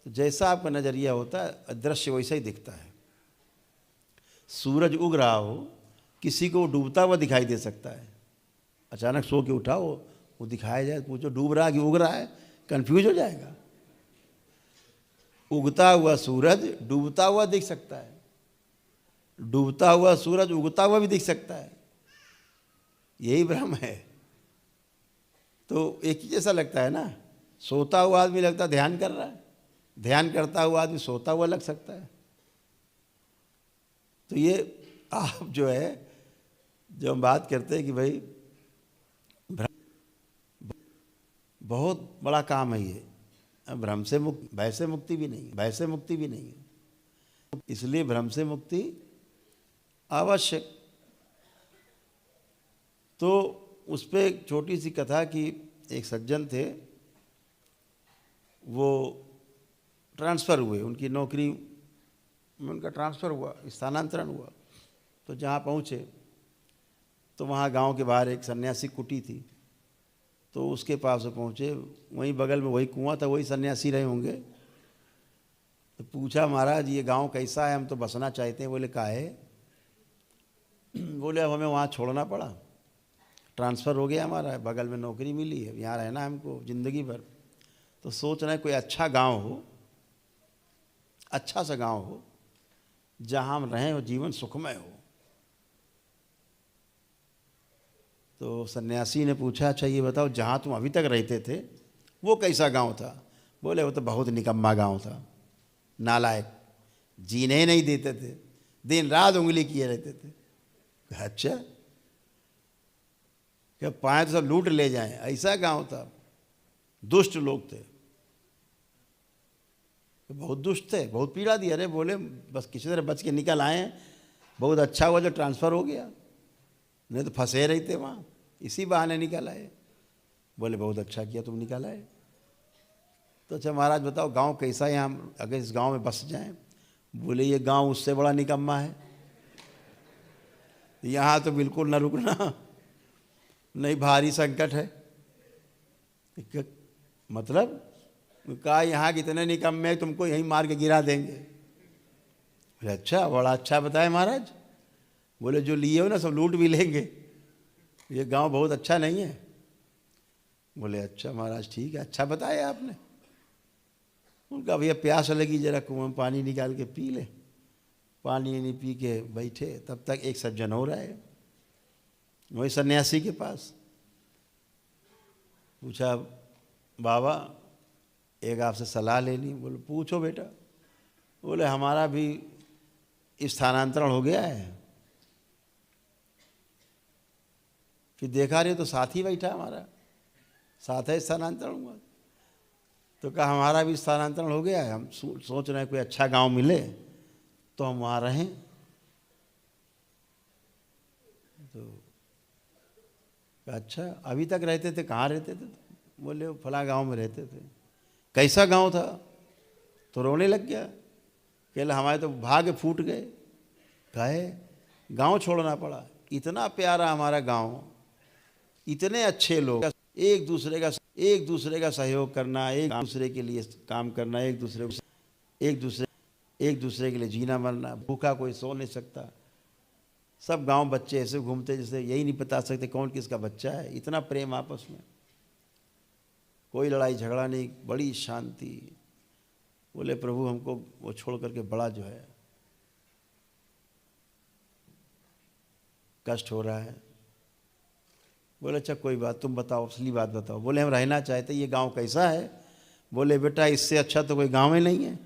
तो जैसा आपका नज़रिया होता है, दृश्य वैसा ही दिखता है। सूरज उग रहा हो, किसी को डूबता हुआ दिखाई दे सकता है। अचानक सो के उठा वो दिखाया जाए, पूछो डूब रहा कि उग रहा है, कंफ्यूज हो जाएगा। उगता हुआ सूरज डूबता हुआ दिख सकता है, डूबता हुआ सूरज उगता हुआ भी दिख सकता है। यही भ्रम है। तो एक ही जैसा लगता है ना। सोता हुआ आदमी लगता है ध्यान कर रहा है, ध्यान करता हुआ आदमी सोता हुआ लग सकता है। तो ये आप जो है, जो हम बात करते हैं कि भाई बहुत बड़ा काम है ये, भ्रम से मुक्ति, भय से मुक्ति भी नहीं, भय से मुक्ति भी नहीं है। इसलिए भ्रम से मुक्ति आवश्यक। तो उस पर एक छोटी सी कथा कि एक सज्जन थे, वो ट्रांसफ़र हुए, उनकी नौकरी में उनका ट्रांसफ़र हुआ, स्थानांतरण हुआ। तो जहाँ पहुँचे तो वहाँ गांव के बाहर एक सन्यासी कुटी थी, तो उसके पास वो पहुँचे। वहीं बगल में वही कुआं था, वही सन्यासी रहे होंगे। तो पूछा महाराज ये गांव कैसा है, हम तो बसना चाहते हैं। बोले काहे? बोले अब हमें वहाँ छोड़ना पड़ा, ट्रांसफ़र हो गया हमारा, बगल में नौकरी मिली है, यहाँ रहना है हमको ज़िंदगी भर। तो सोच रहे हैं कोई अच्छा गांव हो, अच्छा सा गांव हो जहाँ हम रहें और जीवन सुखमय हो। तो सन्यासी ने पूछा अच्छा ये बताओ जहाँ तुम अभी तक रहते थे वो कैसा गांव था? बोले वो तो बहुत निकम्मा गांव था, नालायक, जीने नहीं देते थे, दिन रात उंगली किए रहते थे। अच्छा, क्या पाए तो सब लूट ले जाएं, ऐसा गांव था? दुष्ट लोग थे, बहुत दुष्ट थे, बहुत पीड़ा दी। अरे बोले बस किसी तरह बच के निकल आए, बहुत अच्छा हुआ जो ट्रांसफ़र हो गया, नहीं तो फंसे रहते वहाँ, इसी बहाने निकल आए। बोले बहुत अच्छा किया तुम निकल आए। तो अच्छा महाराज बताओ गांव कैसा है, यहाँ अगर इस गांव में बस जाएं? बोले ये गांव उससे बड़ा निकम्मा है, यहाँ तो बिल्कुल न रुकना, नहीं भारी संकट है। मतलब कहा यहाँ कितने निकम्मे तुमको यहीं मार के गिरा देंगे। बोले अच्छा, बड़ा अच्छा बताए महाराज। बोले जो लिए हो ना सब लूट भी लेंगे, ये गांव बहुत अच्छा नहीं है। बोले अच्छा महाराज ठीक है, अच्छा बताया आपने। उनका भैया प्यास लगी, जरा कुआं में पानी निकाल के पी ले। पानी नहीं पी के बैठे, तब तक एक सज्जन हो रहा है वही सन्यासी के पास। पूछा बाबा एक आपसे सलाह लेनी। बोले पूछो बेटा। बोले हमारा भी स्थानांतरण हो गया है। फिर देखा रहे तो साथ ही बैठा हमारा, साथ है स्थानांतरण हुआ। तो कहा हमारा भी स्थानांतरण हो गया है, हम सोच रहे हैं कोई अच्छा गांव मिले तो हम वहाँ रहें। तो अच्छा अभी तक रहते थे, कहाँ रहते थे? बोले वो फला गांव में रहते थे। कैसा गांव था? तो रोने लग गया, कहला हमारे तो भाग्य फूट गए। कहे गांव छोड़ना पड़ा, इतना प्यारा हमारा गांव, इतने अच्छे लोग, एक दूसरे का सहयोग करना, एक दूसरे के लिए काम करना, एक दूसरे के लिए जीना मरना, भूखा कोई सो नहीं सकता। सब गांव बच्चे ऐसे घूमते जैसे यही नहीं बता सकते कौन किसका बच्चा है। इतना प्रेम आपस में, कोई लड़ाई झगड़ा नहीं, बड़ी शांति। बोले प्रभु हमको वो छोड़ करके बड़ा जो है कष्ट हो रहा है। बोले अच्छा कोई बात, तुम बताओ असली बात बताओ। बोले हम रहना चाहते, ये गांव कैसा है? बोले बेटा इससे अच्छा तो कोई गांव ही नहीं है,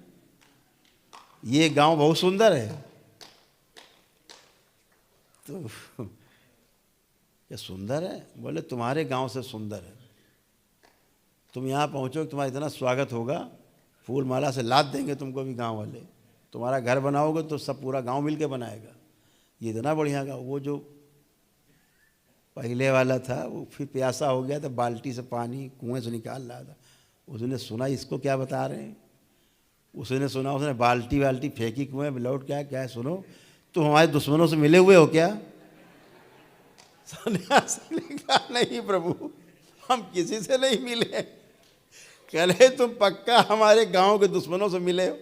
ये गांव बहुत सुंदर है। तो क्या सुंदर है? बोले तुम्हारे गांव से सुंदर है। तुम यहाँ पहुँचो, तुम्हारा इतना स्वागत होगा, फूल माला से लाद देंगे तुमको भी गांव वाले। तुम्हारा घर बनाओगे तो सब पूरा गांव मिल के बनाएगा। ये इतना बढ़िया गाँव। वो जो पहले वाला था वो फिर प्यासा हो गया तो बाल्टी से पानी कुएं से निकाल रहा था। उसने सुना इसको क्या बता रहे हैं, उसने सुना, उसने बाल्टी फेंकी कुएं में, लौट क्या क्या है सुनो, तुम हमारे दुश्मनों से मिले हुए हो क्या? सन्यासी ने कहा नहीं प्रभु हम किसी से नहीं मिले। कहले तुम पक्का हमारे गांव के दुश्मनों से मिले हो,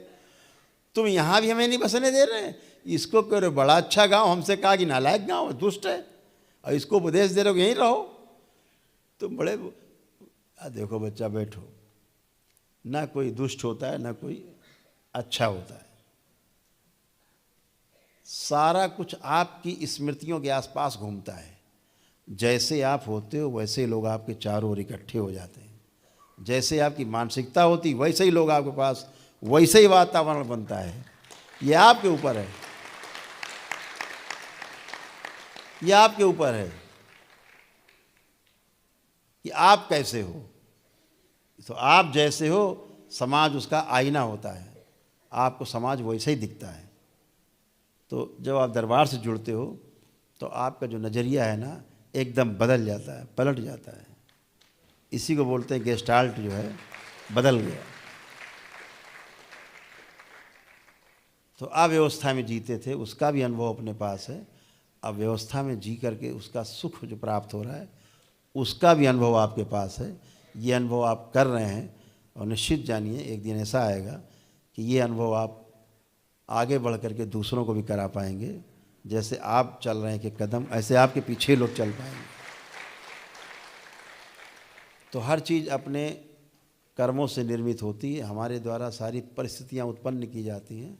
तुम यहाँ भी हमें नहीं बसने दे रहे हैं। इसको कह रहे बड़ा अच्छा गांव, हमसे कहा कि नालायक गांव, दुष्ट है, और इसको उपदेश दे रहे हो यहीं रहो। तुम बड़े देखो बच्चा बैठो, ना कोई दुष्ट होता है ना कोई अच्छा होता है। सारा कुछ आपकी स्मृतियों के आसपास घूमता है। जैसे आप होते हो वैसे लोग आपके चारों ओर इकट्ठे हो जाते हैं। जैसे आपकी मानसिकता होती वैसे ही लोग आपके पास, वैसे ही वातावरण बनता है। ये आपके ऊपर है, ये आपके ऊपर है कि आप कैसे हो। तो आप जैसे हो समाज उसका आईना होता है, आपको समाज वैसे ही दिखता है। तो जब आप दरबार से जुड़ते हो तो आपका जो नज़रिया है ना एकदम बदल जाता है, पलट जाता है। इसी को बोलते हैं गेस्टाल्ट जो है बदल गया। तो अव्यवस्था में जीते थे उसका भी अनुभव अपने पास है, अब व्यवस्था में जी करके उसका सुख जो प्राप्त हो रहा है उसका भी अनुभव आपके पास है। ये अनुभव आप कर रहे हैं और निश्चित जानिए एक दिन ऐसा आएगा कि ये अनुभव आप आगे बढ़ करके दूसरों को भी करा पाएंगे। जैसे आप चल रहे हैं कि कदम, ऐसे आपके पीछे लोग चल पाएंगे। तो हर चीज़ अपने कर्मों से निर्मित होती है, हमारे द्वारा सारी परिस्थितियाँ उत्पन्न की जाती हैं,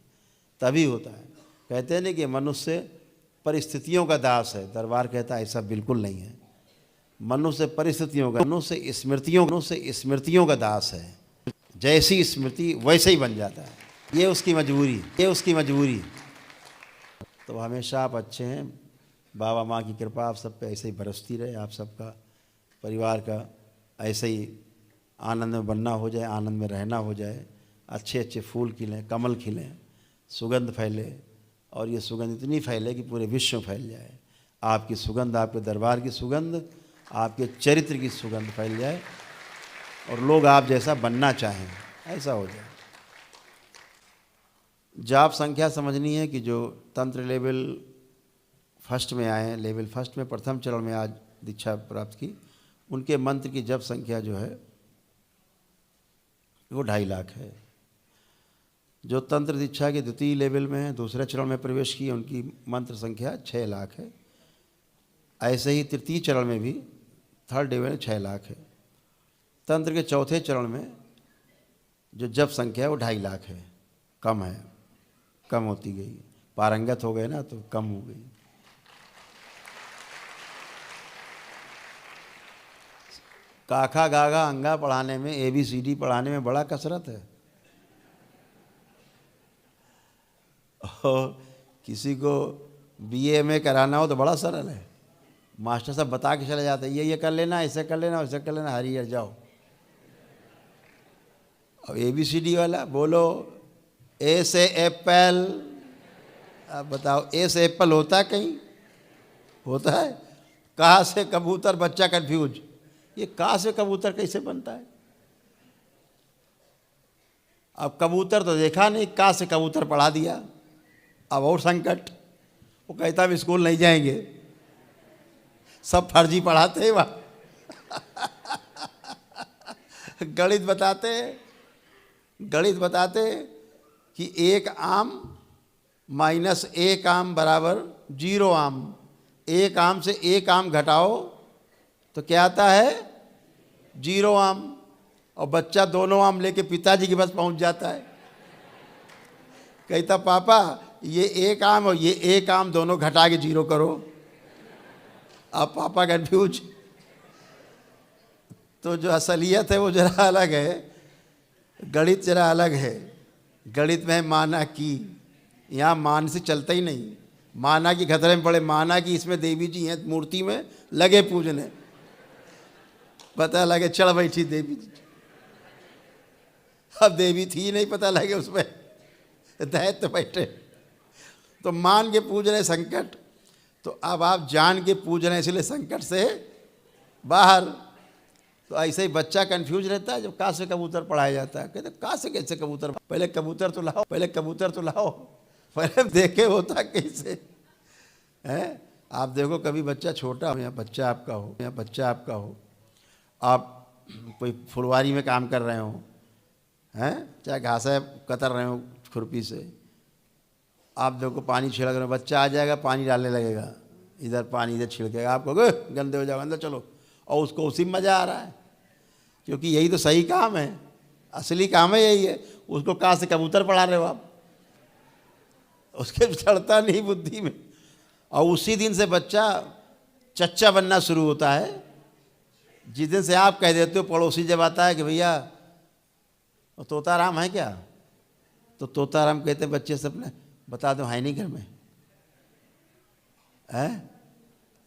तभी होता है। कहते हैं ना कि मनुष्य परिस्थितियों का दास है, दरबार कहता है ऐसा बिल्कुल नहीं है। मनुष्य परिस्थितियों का, मनुष्य स्मृतियों का दास है। जैसी स्मृति वैसे ही बन जाता है, ये उसकी मजबूरी। तो हमेशा आप अच्छे हैं, बाबा माँ की कृपा आप सब पे ऐसे ही बरसती रहे, आप सबका परिवार का ऐसे ही आनंद में बनना हो जाए, आनंद में रहना हो जाए, अच्छे अच्छे फूल खिलें, कमल खिलें, सुगंध फैले, और ये सुगंध इतनी फैले कि पूरे विश्व में फैल जाए। आपकी सुगंध, आपके दरबार की सुगंध, आपके चरित्र की सुगंध फैल जाए और लोग आप जैसा बनना चाहें, ऐसा हो जाए। जाप संख्या समझनी है कि जो तंत्र लेवल फर्स्ट में आए हैं, लेवल फर्स्ट में प्रथम चरण में आज दीक्षा प्राप्त की, उनके मंत्र की जप संख्या जो है वो 2.5 लाख है। जो तंत्र दीक्षा के द्वितीय लेवल में है, दूसरे चरण में प्रवेश की, उनकी मंत्र संख्या 6 लाख है। ऐसे ही तृतीय चरण में भी थर्ड लेवल में 6 लाख है। तंत्र के चौथे चरण में जो जप संख्या है वो 2.5 लाख है, कम है, कम होती गई, पारंगत हो गए ना तो कम हो गई। काखा गागा अंगा पढ़ाने में, ABCD पढ़ाने में बड़ा कसरत है। और किसी को BA में कराना हो तो बड़ा सरल है, मास्टर साहब बता के चले जाते हैं, ये कर लेना, ऐसे कर लेना, वैसे कर लेना, हरी जाओ। और ABCD वाला बोलो, A से एप्पल, अब बताओ A से एप्पल होता है कहीं? होता है? कहाँ से कबूतर, बच्चा कन्फ्यूज, ये कहाँ से कबूतर कैसे बनता है? अब कबूतर तो देखा नहीं, कहाँ से कबूतर पढ़ा दिया। अब और संकट, वो कहता हम स्कूल नहीं जाएंगे, सब फर्जी पढ़ाते हैं वहाँ। गणित बताते कि 1 आम माइनस 1 आम बराबर 0 आम, 1 आम से 1 आम घटाओ तो क्या आता है? 0 आम। और बच्चा दोनों आम लेके पिताजी के पास पहुंच जाता है, कहता पापा ये 1 आम और ये 1 आम दोनों घटा के 0 करो। अब पापा कन्फ्यूज। तो जो असलियत है वो जरा अलग है, गणित जरा अलग है। गणित में माना की, यहाँ मान से चलता ही नहीं, माना की खतरे में पड़े, माना कि इसमें देवी जी हैं मूर्ति में, लगे पूजने, पता लगे चढ़ बैठी देवी जी। अब देवी थी नहीं, पता लगे उसमें दैत्य बैठे। तो मान के पूज रहे संकट, तो अब आप जान के पूज रहे हैं, इसलिए संकट से बाहर। तो ऐसे ही बच्चा कंफ्यूज रहता है जब का से कबूतर पढ़ाया जाता है, कहते का से कैसे कबूतर, पहले कबूतर तो लाओ, पहले देखे होता कैसे है। आप देखो कभी बच्चा छोटा हो या बच्चा आपका हो, आप कोई फुलवारी में काम कर रहे हो, हैं, चाहे घासा कतर रहे हो खुरपी से, आप देखो पानी छिड़क रहे हो, बच्चा आ जाएगा पानी डालने लगेगा, इधर पानी इधर छिड़केगा, आपको गंदे हो जाओ अंदर चलो, और उसको उसी में मज़ा आ रहा है, क्योंकि यही तो सही काम है, असली काम है यही है। उसको कहाँ से कबूतर पढ़ा रहे हो आप, उसके चढ़ता नहीं बुद्धि में। और उसी दिन से बच्चा चच्चा बनना शुरू होता है, जिस दिन से आप कह देते हो, पड़ोसी जब आता है कि भैया तोताराम है क्या, तो तोताराम कहते हैं बच्चे से अपने, बता दो है नहीं घर में है।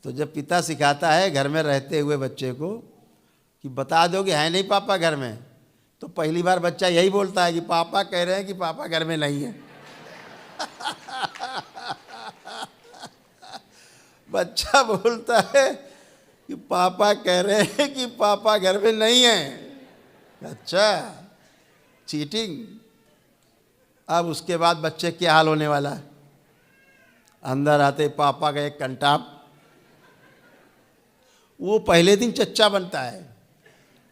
तो जब पिता सिखाता है घर में रहते हुए बच्चे को कि बता दो कि है नहीं पापा घर में, तो पहली बार बच्चा यही बोलता है कि पापा कह रहे हैं कि पापा घर में नहीं है। बच्चा बोलता है कि पापा कह रहे हैं कि पापा घर में नहीं है। अच्छा, चीटिंग। अब उसके बाद बच्चे क्या हाल होने वाला है, अंदर आते पापा का एक कंटाप, वो पहले दिन चच्चा बनता है,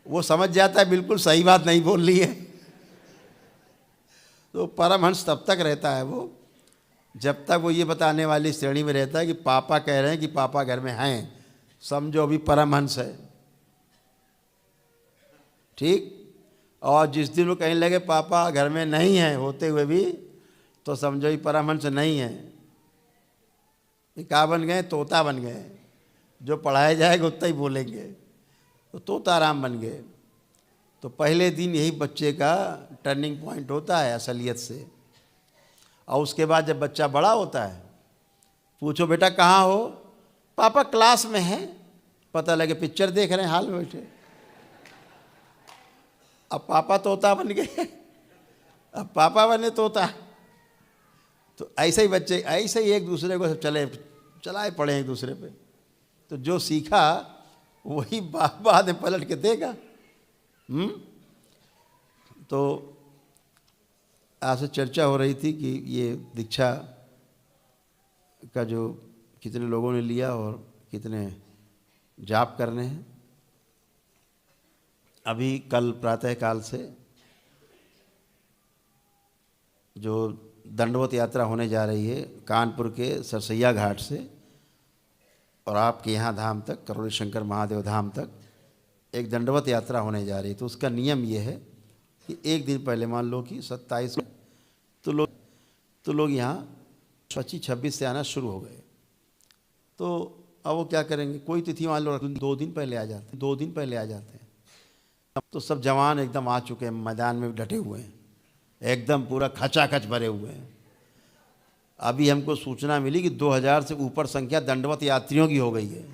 वो समझ जाता है बिल्कुल सही बात नहीं बोल रही है, तो परमहंस तब तक रहता है वो जब तक वो ये बताने वाली श्रेणी में रहता है कि पापा कह रहे हैं कि पापा घर में हैं, समझो अभी परमहंस है, ठीक। और जिस दिन वो कहीं लगे पापा घर में नहीं है होते हुए भी, तो समझो ये परमहंस नहीं है। ये क्या बन गए? तोता बन गए। जो पढ़ाया जाएगा उतना ही बोलेंगे, तो तोता राम बन गए। तो पहले दिन यही बच्चे का टर्निंग पॉइंट होता है असलियत से। और उसके बाद जब बच्चा बड़ा होता है, पूछो बेटा कहाँ हो? पापा क्लास में हैं। पता लगे पिक्चर देख रहे हैं हाल में बैठे। अब पापा तोता बन गए, अब पापा बने तोता। तो ऐसे ही बच्चे ऐसे ही एक दूसरे को सब चलाए पड़े एक दूसरे पे। तो जो सीखा वही बाद में पलट के देगा। तो आपसे चर्चा हो रही थी कि ये दीक्षा का जो कितने लोगों ने लिया और कितने जाप करने हैं। अभी कल प्रातःकाल से जो दंडवत यात्रा होने जा रही है कानपुर के सरसैया घाट से और आपके यहाँ धाम तक, करौली शंकर महादेव धाम तक एक दंडवत यात्रा होने जा रही है। तो उसका नियम ये है कि एक दिन पहले, मान लो कि 27 तो लोग यहाँ 25-26 से आना शुरू हो गए। तो अब वो क्या करेंगे? कोई तिथि मान लो 2 दिन पहले आ जाते हैं, 2 दिन पहले आ जाते हैं। अब तो सब जवान एकदम आ चुके हैं, मैदान में डटे हुए हैं, एकदम पूरा खचाखच भरे हुए हैं। अभी हमको सूचना मिली कि 2000 से ऊपर संख्या दंडवत यात्रियों की हो गई है।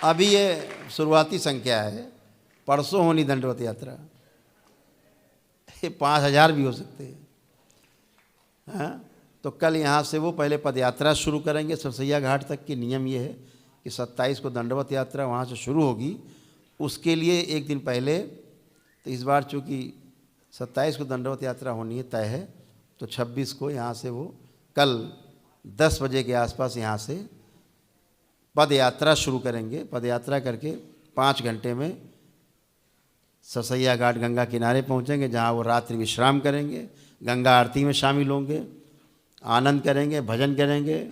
अभी ये शुरुआती संख्या है, परसों होनी दंडवत यात्रा। ये 5000 भी हो सकते हैं। हाँ, तो कल यहाँ से वो पहले पद यात्रा शुरू करेंगे सरसैया घाट तक की। नियम ये है कि 27 को दंडवत यात्रा वहाँ से शुरू होगी। उसके लिए एक दिन पहले, तो इस बार चूँकि 27 को दंडवत यात्रा होनी है तय है, तो 26 को यहाँ से वो कल 10 बजे के आसपास यहाँ से पद यात्रा शुरू करेंगे। पद यात्रा करके 5 घंटे में सरसैया घाट गंगा किनारे पहुँचेंगे, जहाँ वो रात्रि विश्राम करेंगे, गंगा आरती में शामिल होंगे, आनंद करेंगे, भजन करेंगे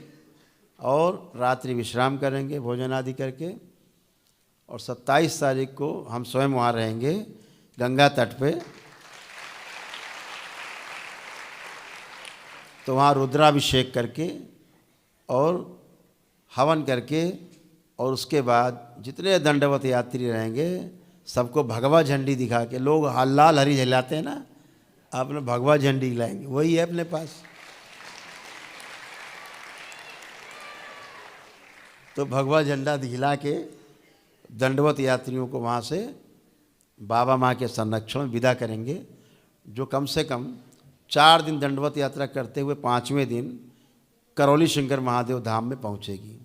और रात्रि विश्राम करेंगे भोजन आदि करके। और 27 तारीख को हम स्वयं वहाँ रहेंगे गंगा तट पे। तो वहाँ रुद्राभिषेक करके और हवन करके, और उसके बाद जितने दंडवत यात्री रहेंगे सबको भगवा झंडी दिखा के, लोग लाल हरी जलाते हैं ना, आपने भगवा झंडी लाएंगे, वही है अपने पास। तो भगवा झंडा दिखला के दंडवत यात्रियों को वहाँ से बाबा माँ के संरक्षण में विदा करेंगे, जो कम से कम 4 दिन दंडवत यात्रा करते हुए 5वें दिन करौली शंकर महादेव धाम में पहुँचेगी।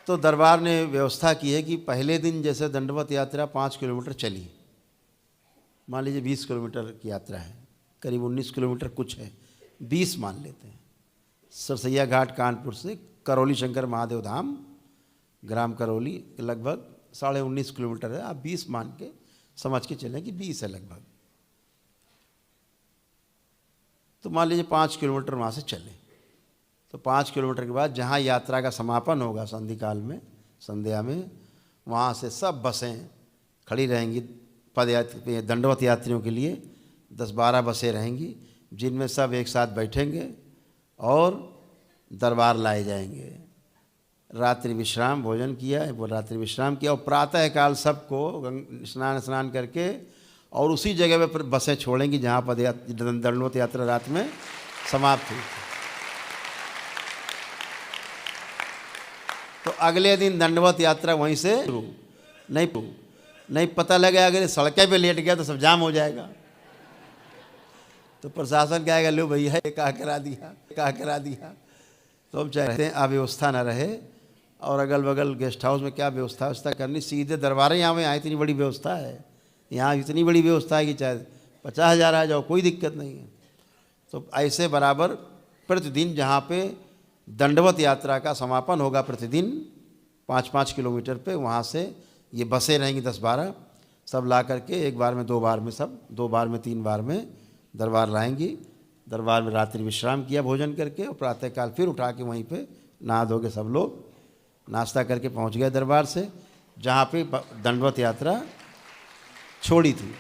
तो दरबार ने व्यवस्था की है कि पहले दिन जैसे दंडवत यात्रा 5 किलोमीटर चली, मान लीजिए 20 किलोमीटर की यात्रा है, करीब 19 किलोमीटर कुछ है, 20 मान लेते हैं। सरसैया घाट कानपुर से करौली शंकर महादेव धाम, ग्राम करौली लगभग 19.5 किलोमीटर है। आप 20 मान के समझ के चलें कि 20 है लगभग। तो मान लीजिए 5 किलोमीटर वहाँ से चले, तो 5 किलोमीटर के बाद जहाँ यात्रा का समापन होगा संधिकाल में, संध्या में, वहाँ से सब बसें खड़ी रहेंगी दंडवत यात्रियों के लिए। 10-12 बसें रहेंगी जिनमें सब एक साथ बैठेंगे और दरबार लाए जाएंगे। रात्रि विश्राम भोजन किया, वो रात्रि विश्राम किया और प्रातःकाल सबको स्नान करके और उसी जगह पर बसें छोड़ेंगी जहाँ दंडवत यात्रा रात में समाप्त हुई। तो अगले दिन दंडवत यात्रा वहीं से शुरू। नहीं पता लगे अगर सड़कें पे लेट गया तो सब जाम हो जाएगा। तो प्रशासन कहेगा लो भैया ये क्या करा दिया। तो हम चाहते हैं अव्यवस्था न रहे, और अगल बगल गेस्ट हाउस में क्या व्यवस्था करनी, सीधे दरबार यहाँ में इतनी बड़ी व्यवस्था है, यहाँ इतनी बड़ी व्यवस्था है कि चाहे 50,000 आ जाओ कोई दिक्कत नहीं है। तो ऐसे बराबर प्रतिदिन जहाँ पे दंडवत यात्रा का समापन होगा प्रतिदिन 5-5 किलोमीटर पे, वहाँ से ये बसें रहेंगी 10-12, सब ला करके एक बार में 2 बार में, सब 2 बार में 3 बार में दरबार लाएंगी। दरबार में रात्रि विश्राम किया भोजन करके, और प्रातःकाल फिर उठा के वहीं पे नहा धो के सब लोग नाश्ता करके पहुंच गए दरबार से, जहाँ पे दंडवत यात्रा छोड़ी थी।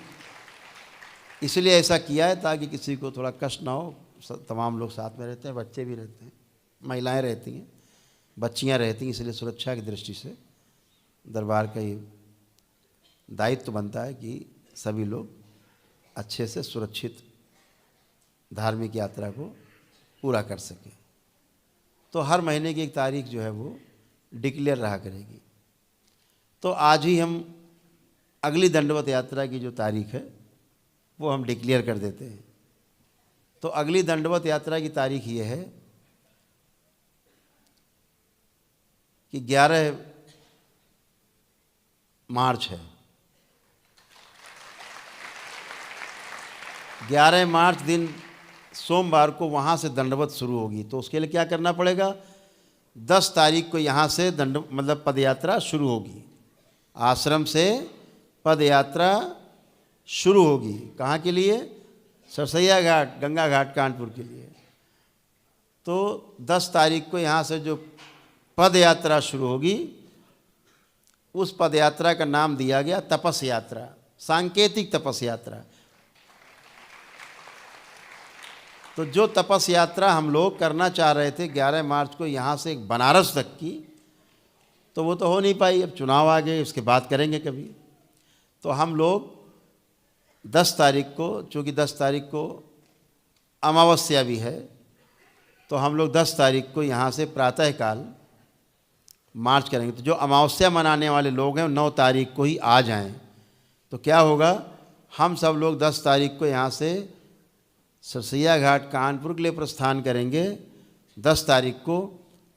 इसलिए ऐसा किया है ताकि किसी को थोड़ा कष्ट ना हो। तमाम लोग साथ में रहते हैं, बच्चे भी रहते हैं, महिलाएं रहती हैं, बच्चियां रहती हैं, इसलिए सुरक्षा की दृष्टि से दरबार का ये दायित्व बनता है कि सभी लोग अच्छे से सुरक्षित धार्मिक यात्रा को पूरा कर सकें। तो हर महीने की एक तारीख जो है वो डिक्लेयर रहा करेगी। तो आज ही हम अगली दंडवत यात्रा की जो तारीख है वो हम डिक्लेयर कर देते हैं। तो अगली दंडवत यात्रा की तारीख ये है कि 11 मार्च है। 11 मार्च दिन सोमवार को वहाँ से दंडवत शुरू होगी। तो उसके लिए क्या करना पड़ेगा, 10 तारीख को यहाँ से मतलब पदयात्रा शुरू होगी। आश्रम से पदयात्रा शुरू होगी। कहाँ के लिए? सरसैया घाट, गंगा घाट कानपुर के लिए। तो 10 तारीख को यहाँ से जो पद यात्रा शुरू होगी, उस पद यात्रा का नाम दिया गया तपस यात्रा, सांकेतिक तपस यात्रा। तो जो तपस यात्रा हम लोग करना चाह रहे थे 11 मार्च को यहाँ से बनारस तक की, तो वो तो हो नहीं पाई। अब चुनाव आ गए, उसके बाद करेंगे कभी। तो हम लोग 10 तारीख को, चूँकि 10 तारीख को अमावस्या भी है, तो हम लोग 10 तारीख को यहाँ से प्रातःकाल मार्च करेंगे। तो जो अमावस्या मनाने वाले लोग हैं 9 तारीख को ही आ जाएं। तो क्या होगा, हम सब लोग 10 तारीख को यहाँ से सरसैया घाट कानपुर के लिए प्रस्थान करेंगे 10 तारीख को,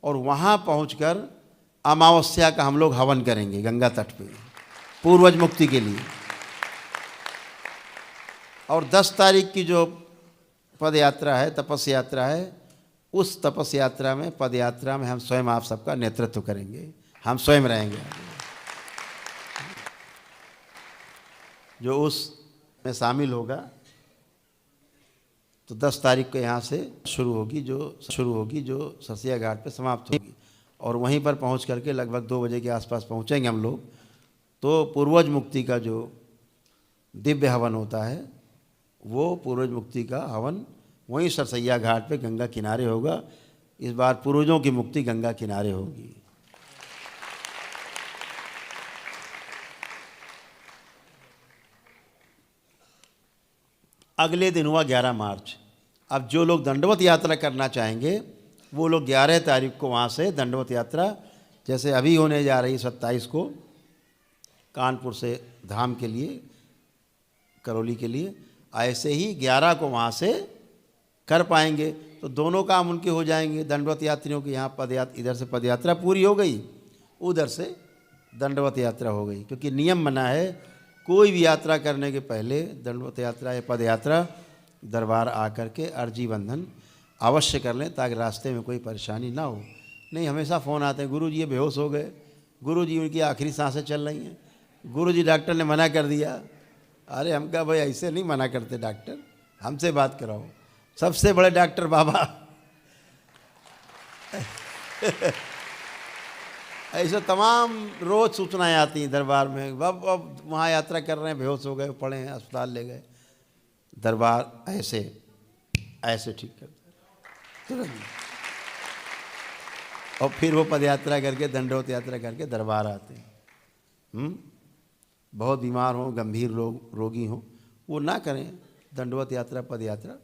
और वहाँ पहुँचकर अमावस्या का हम लोग हवन करेंगे गंगा तट पे, पूर्वज मुक्ति के लिए। और 10 तारीख की जो पद यात्रा है, तपस यात्रा है, उस तपस यात्रा में, पद यात्रा में हम स्वयं आप सबका नेतृत्व करेंगे, हम स्वयं रहेंगे जो उस में शामिल होगा। तो 10 तारीख को यहाँ से शुरू होगी, जो सरसैया घाट पे समाप्त होगी, और वहीं पर पहुँच करके लगभग 2 बजे के आसपास पहुँचेंगे हम लोग। तो पूर्वज मुक्ति का जो दिव्य हवन होता है, वो पूर्वज मुक्ति का हवन वहीं सरसैया घाट पे गंगा किनारे होगा। इस बार पूर्वजों की मुक्ति गंगा किनारे होगी। अगले दिन हुआ 11 मार्च। अब जो लोग दंडवत यात्रा करना चाहेंगे वो लोग 11 तारीख को वहाँ से दंडवत यात्रा, जैसे अभी होने जा रही 27 को कानपुर से धाम के लिए, करौली के लिए, ऐसे ही 11 को वहाँ से कर पाएंगे। तो दोनों काम उनके हो जाएंगे। दंडवत यात्रियों की यहाँ इधर से पदयात्रा पूरी हो गई, उधर से दंडवत यात्रा हो गई। क्योंकि नियम बना है कोई भी यात्रा करने के पहले दंडवत यात्रा या पद यात्रा दरबार आकर के अर्जी बंधन अवश्य कर लें, ताकि रास्ते में कोई परेशानी ना हो। नहीं, हमेशा फ़ोन आते हैं, गुरुजी ये बेहोश हो गए, गुरुजी उनकी आखिरी सांसें चल रही हैं, गुरुजी डॉक्टर ने मना कर दिया। अरे हम कहा भाई ऐसे नहीं मना करते डॉक्टर, हमसे बात कराओ, सबसे बड़े डॉक्टर बाबा ऐसे तमाम रोज़ सूचनाएं आती हैं दरबार में, अब वहाँ यात्रा कर रहे हैं, बेहोश हो गए, पड़े हैं, अस्पताल ले गए। दरबार ऐसे ठीक करता तुरंत, और फिर वो पद यात्रा करके, दंडवत यात्रा करके दरबार आते हैं। बहुत बीमार हों, गंभीर रोगी हों, वो ना करें दंडवत यात्रा, पद यात्रा।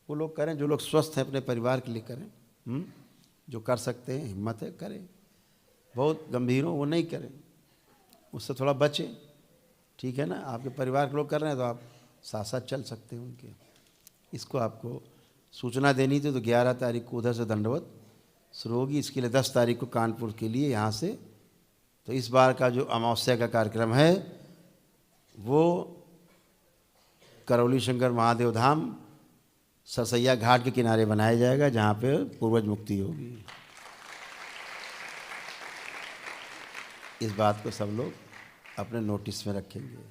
वो लोग करें जो लोग स्वस्थ हैं, अपने परिवार के लिए करें। जो कर सकते हैं, हिम्मत है, करें। बहुत गंभीर हो वो नहीं करें, उससे थोड़ा बचें। ठीक है ना, आपके परिवार के लोग कर रहे हैं तो आप साथ साथ चल सकते हैं उनके। इसको आपको सूचना देनी थी। तो 11 तारीख को उधर से दंडवत शुरू होगी, इसके लिए 10 तारीख को कानपुर के लिए यहाँ से। तो इस बार का जो अमावस्या का कार्यक्रम है वो करौली शंकर महादेव धाम सरसैया घाट के किनारे बनाया जाएगा, जहाँ पे पूर्वज मुक्ति होगी। इस बात को सब लोग अपने नोटिस में रखेंगे।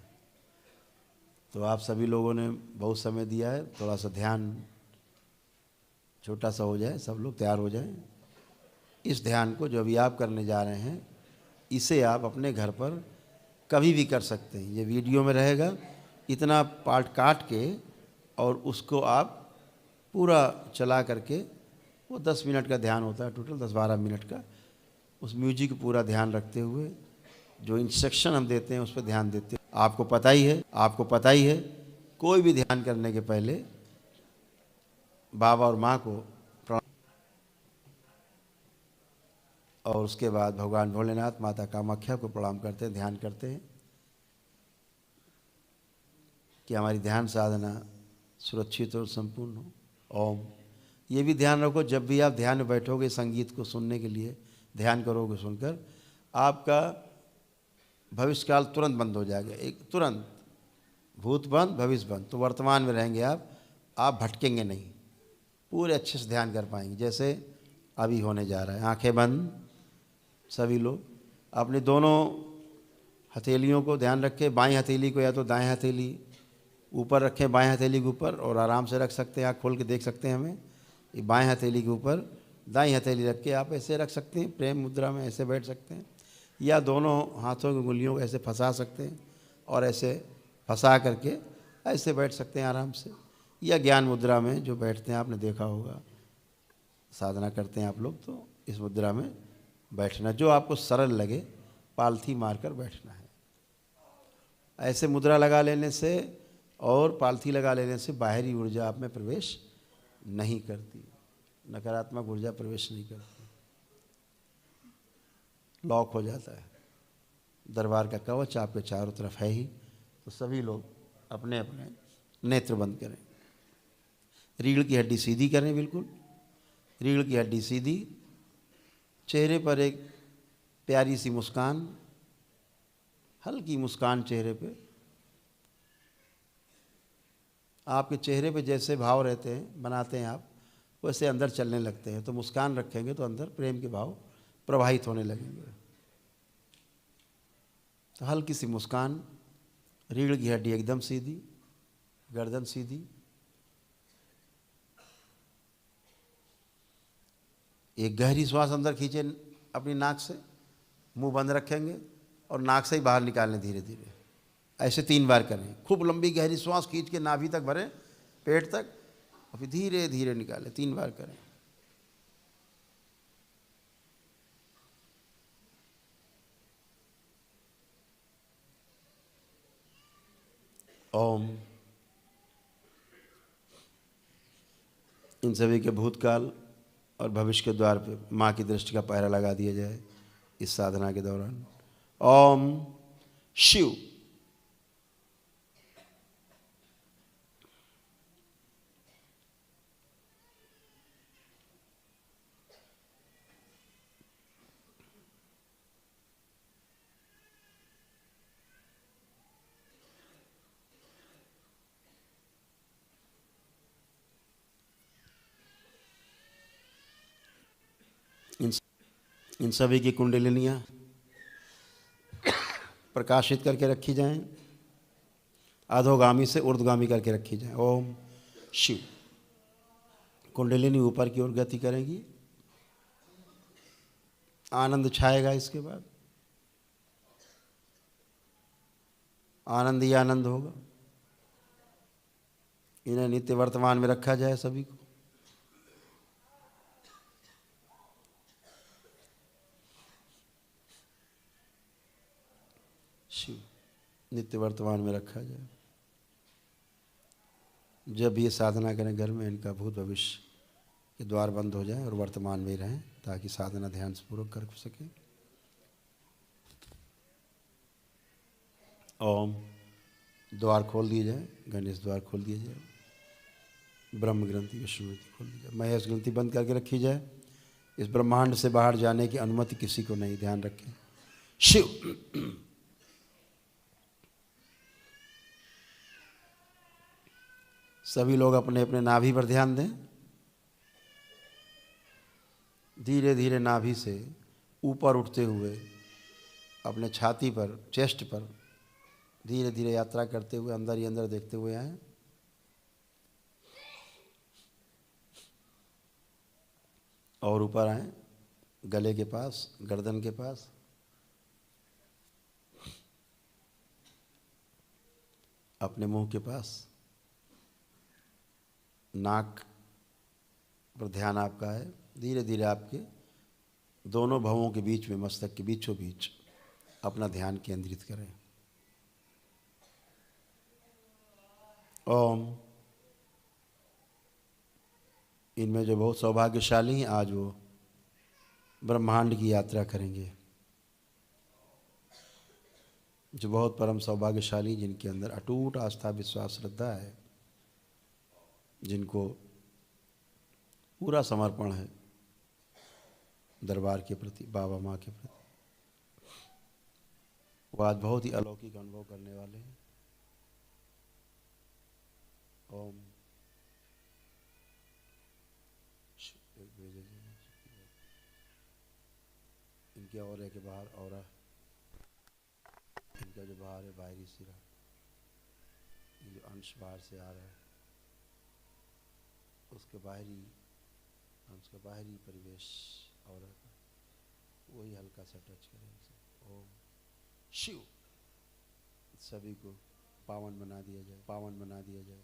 तो आप सभी लोगों ने बहुत समय दिया है, थोड़ा सा ध्यान छोटा सा हो जाए, सब लोग तैयार हो जाएं। इस ध्यान को जो अभी आप करने जा रहे हैं, इसे आप अपने घर पर कभी भी कर सकते हैं। ये वीडियो में रहेगा, इतना पार्ट काट के और उसको आप पूरा चला करके, वो 10 मिनट का ध्यान होता है टोटल, 10-12 मिनट का। उस म्यूजिक को पूरा ध्यान रखते हुए जो इंस्ट्रक्शन हम देते हैं उस पर ध्यान देते हैं। आपको पता ही है कोई भी ध्यान करने के पहले बाबा और माँ को प्रणाम, और उसके बाद भगवान भोलेनाथ, माता कामाख्या को प्रणाम करते हैं, ध्यान करते हैं कि हमारी ध्यान साधना सुरक्षित और संपूर्ण हो। ओम। ये भी ध्यान रखो, जब भी आप ध्यान में बैठोगे संगीत को सुनने के लिए, ध्यान करोगे, सुनकर आपका भविष्य काल तुरंत बंद हो जाएगा। एक तुरंत भूत बंद, भविष्य बंद। तो वर्तमान में रहेंगे आप भटकेंगे नहीं, पूरे अच्छे से ध्यान कर पाएंगे जैसे अभी होने जा रहा है। आंखें बंद, सभी लोग अपने दोनों हथेलियों को ध्यान रखें। बाईं हथेली को या तो दाएं हथेली ऊपर रखें, बाएं हथेली के ऊपर, और आराम से रख सकते हैं, आँख खोल के देख सकते हैं हमें। ये बाएं हथेली के ऊपर दाईं हथेली रख के आप ऐसे रख सकते हैं, प्रेम मुद्रा में ऐसे बैठ सकते हैं, या दोनों हाथों की उंगलियों को ऐसे फंसा सकते हैं और ऐसे फंसा करके ऐसे बैठ सकते हैं आराम से। या ज्ञान मुद्रा में जो बैठते हैं, आपने देखा होगा, साधना करते हैं आप लोग, तो इस मुद्रा में बैठना, जो आपको सरल लगे, पालथी मारकर बैठना है। ऐसे मुद्रा लगा लेने से और पालथी लगा लेने से बाहरी ऊर्जा आप में प्रवेश नहीं करती, नकारात्मक ऊर्जा प्रवेश नहीं करती, लॉक हो जाता है। दरबार का कवच आपके चारों तरफ है ही। तो सभी लोग अपने अपने नेत्र बंद करें, रीढ़ की हड्डी सीधी करें, बिल्कुल रीढ़ की हड्डी सीधी, चेहरे पर एक प्यारी सी मुस्कान, हल्की मुस्कान चेहरे पे। आपके चेहरे पे जैसे भाव रहते हैं, बनाते हैं आप, वैसे अंदर चलने लगते हैं। तो मुस्कान रखेंगे तो अंदर प्रेम के भाव प्रवाहित होने लगेंगे। तो हल्की सी मुस्कान, रीढ़ की हड्डी एकदम सीधी, गर्दन सीधी, एक गहरी श्वास अंदर खींचे अपनी नाक से, मुंह बंद रखेंगे और नाक से ही बाहर निकालें धीरे धीरे। ऐसे 3 बार करें। खूब लंबी गहरी श्वास खींच के नाभि तक भरें, पेट तक, और फिर धीरे धीरे निकालें। 3 बार करें। ओम। इन सभी के भूतकाल और भविष्य के द्वार पे माँ की दृष्टि का पहरा लगा दिया जाए इस साधना के दौरान। ओम शिव। इन सभी की कुंडलिनियाँ प्रकाशित करके रखी जाएं, अधोगामी से ऊर्ध्वगामी करके रखी जाएं। ओम शिव। कुंडलिनी ऊपर की ओर गति करेगी, आनंद छाएगा। इसके बाद आनंद ही आनंद होगा। इन्हें नित्य वर्तमान में रखा जाए सभी को। शिव नित्य वर्तमान में रखा जाए। जब ये साधना करें घर में, इनका भूत भविष्य के द्वार बंद हो जाए और वर्तमान में ही रहें, ताकि साधना ध्यान से पूर्वक कर सके। ओम। द्वार खोल दिए जाए, गणेश द्वार खोल दिए जाए, ब्रह्म ग्रंथि, विष्णु ग्रंथि खोल दी जाए, महेश ग्रंथि बंद करके रखी जाए। इस ब्रह्मांड से बाहर जाने की अनुमति किसी को नहीं, ध्यान रखें। शिव। सभी लोग अपने अपने नाभि पर ध्यान दें। धीरे धीरे नाभि से ऊपर उठते हुए अपने छाती पर, चेस्ट पर धीरे धीरे यात्रा करते हुए अंदर ही अंदर देखते हुए आए। और ऊपर आए, गले के पास, गर्दन के पास, अपने मुंह के पास, नाक पर ध्यान आपका है। धीरे धीरे आपके दोनों भवों के बीच में, मस्तक के बीचों बीच अपना ध्यान केंद्रित करें। ओम। इनमें जो बहुत सौभाग्यशाली हैं, आज वो ब्रह्मांड की यात्रा करेंगे। जो बहुत परम सौभाग्यशाली, जिनके अंदर अटूट आस्था, विश्वास, श्रद्धा है, जिनको पूरा समर्पण है दरबार के प्रति, बाबा माँ के प्रति, वो आज बहुत ही अलौकिक अनुभव करने वाले हैं। ओम। इनके औरे के बाहर औरा, इनका जो बाहर है बाहरी सिरा, ये जो अंश बाहर से आ रहा है, उसके बाहरी अंश का बाहरी परिवेश औरा का, वही हल्का सा टच करें इसे। ओम। शिव। सभी को पावन बना दिया जाए, पावन बना दिया जाए।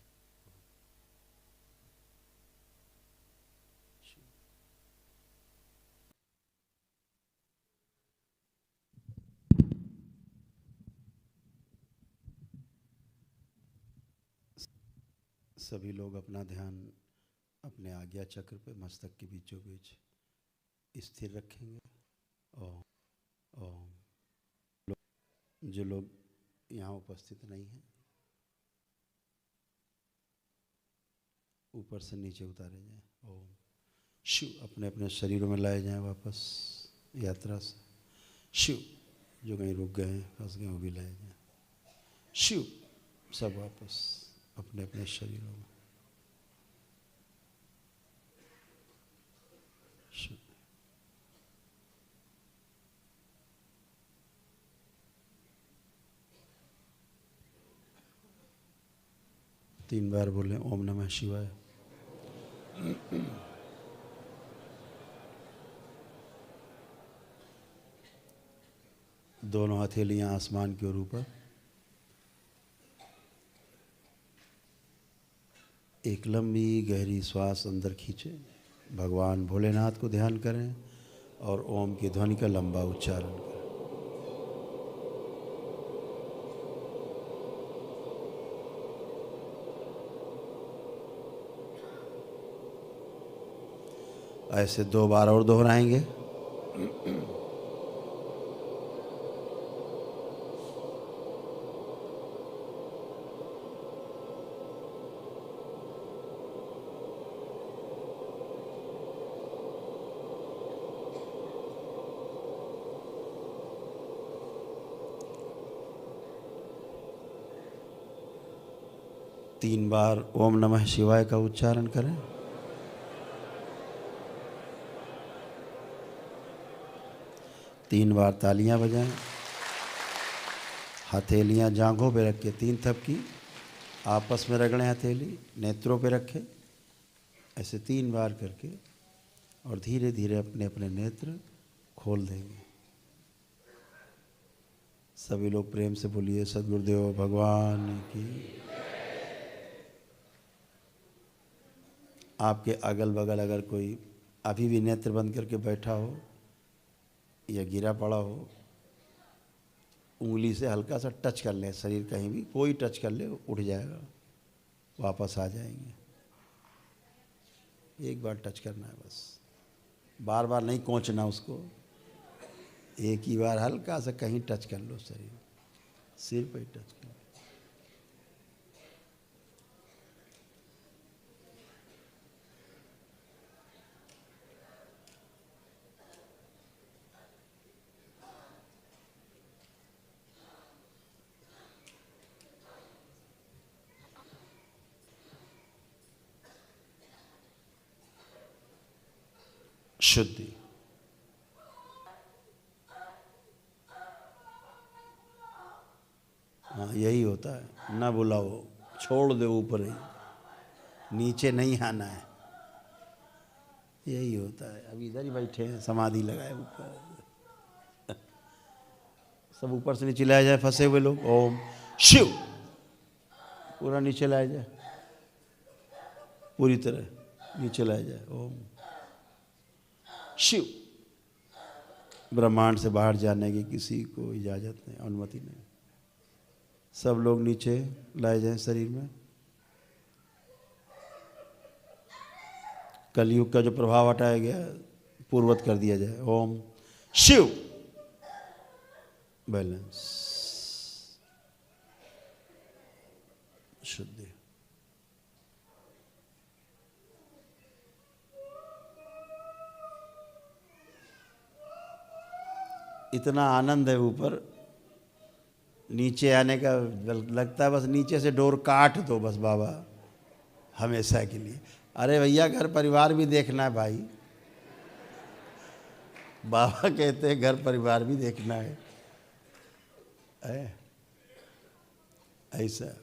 सभी लोग अपना ध्यान अपने आज्ञा चक्र पे, मस्तक के बीचों बीच स्थिर रखेंगे। ओम। ओम। जो लोग यहाँ उपस्थित नहीं हैं, ऊपर से नीचे उतारे जाएं। ओम। शिव। अपने अपने शरीरों में लाए जाएं वापस यात्रा से। शिव। जो कहीं रुक गए हैं, फंस गए, वो भी लाए जाएं। शिव। सब वापस अपने अपने शरीरों में। शिव। 3 बार बोलें ओम नमः शिवाय। दोनों हथेलियां आसमान की ओर ऊपर। एक लंबी गहरी श्वास अंदर खींचें, भगवान भोलेनाथ को ध्यान करें और ओम की ध्वनि का लंबा उच्चारण करें। ऐसे 2 बार और दोहराएंगे। तीन बार ओम नमः शिवाय का उच्चारण करें। तीन बार तालियां बजाएं। हथेलियां जांघों पे रख के 3 थपकी आपस में रगड़ें, हथेली नेत्रों पे रखें, ऐसे 3 बार करके, और धीरे धीरे अपने अपने नेत्र खोल देंगे। सभी लोग प्रेम से बोलिए सद्गुरुदेव भगवान की। आपके अगल बगल अगर कोई अभी भी नेत्र बंद करके बैठा हो या गिरा पड़ा हो, उंगली से हल्का सा टच कर ले, शरीर कहीं भी कोई टच कर ले, उठ जाएगा, वापस आ जाएंगे। एक बार टच करना है बस, बार बार नहीं कोंचना उसको, एक ही बार हल्का सा कहीं टच कर लो, शरीर सिर पे टच कर लो। शुद्धि। हाँ यही होता है, ना बुलाओ, छोड़ दो ऊपर ही, नीचे नहीं आना है, यही होता है। अभी इधर ही बैठे हैं, समाधि लगाए ऊपर, सब ऊपर से नीचे लाया जाए, फंसे हुए लोग, ओम शिव, पूरा नीचे लाया जाए, पूरी तरह नीचे लाया जाए, ओम शिव। ब्रह्मांड से बाहर जाने की किसी को इजाज़त नहीं, अनुमति नहीं। सब लोग नीचे लाए जाएं शरीर में। कलयुग का जो प्रभाव हटाया गया पूर्वत कर दिया जाए, ओम शिव। बैलेंस, शुद्धि। इतना आनंद है ऊपर, नीचे आने का लगता है बस नीचे से डोर काट दो बस बाबा, हमेशा के लिए। अरे भैया घर परिवार भी देखना है भाई, बाबा कहते हैं घर परिवार भी देखना है, ऐसा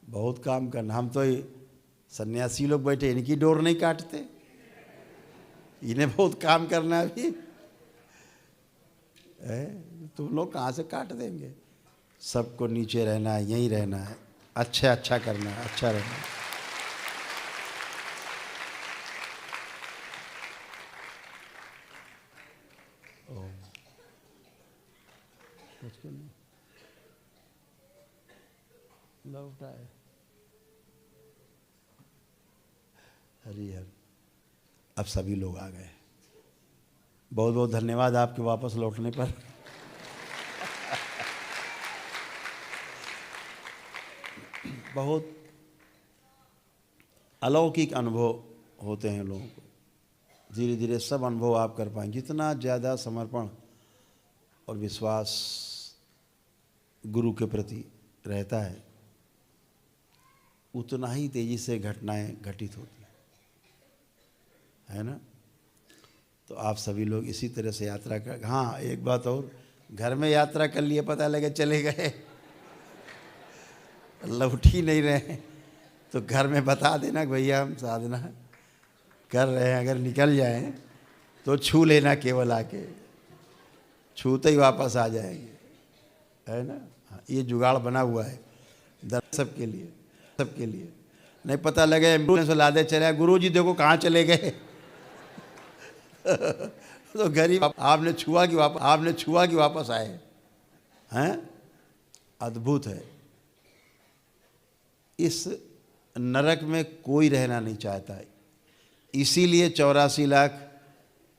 बहुत काम करना। हम तो सन्यासी लोग बैठे, इनकी डोर नहीं काटते, इन्हें बहुत काम करना है अभी, तुम लोग कहाँ से काट देंगे। सबको नीचे रहना है, यहीं रहना है, अच्छा करना है, अच्छा रहना है। लौटा है हरिहर। अब सभी लोग आ गए, बहुत बहुत धन्यवाद आपके वापस लौटने पर। बहुत अलौकिक अनुभव होते हैं लोगों को, धीरे धीरे सब अनुभव आप कर पाएंगे। जितना ज़्यादा समर्पण और विश्वास गुरु के प्रति रहता है, उतना ही तेजी से घटनाएं घटित होती है ना। तो आप सभी लोग इसी तरह से यात्रा कर। हाँ एक बात और, घर में यात्रा कर लिए, पता लगे चले गए, लौट ही नहीं रहे, तो घर में बता देना कि भैया हम साधना कर रहे हैं, अगर निकल जाएं तो छू लेना, केवल आके छूते ही वापस आ जाएंगे, है ना। ये जुगाड़ बना हुआ है सबके लिए, सबके लिए। नहीं पता लगे एम्बुलेंस से लादे चले, गुरु जी देखो कहाँ चले गए। तो गरीब आपने छुआ कि वापस आए हैं। अद्भुत है। इस नरक में कोई रहना नहीं चाहता है, इसीलिए 84 लाख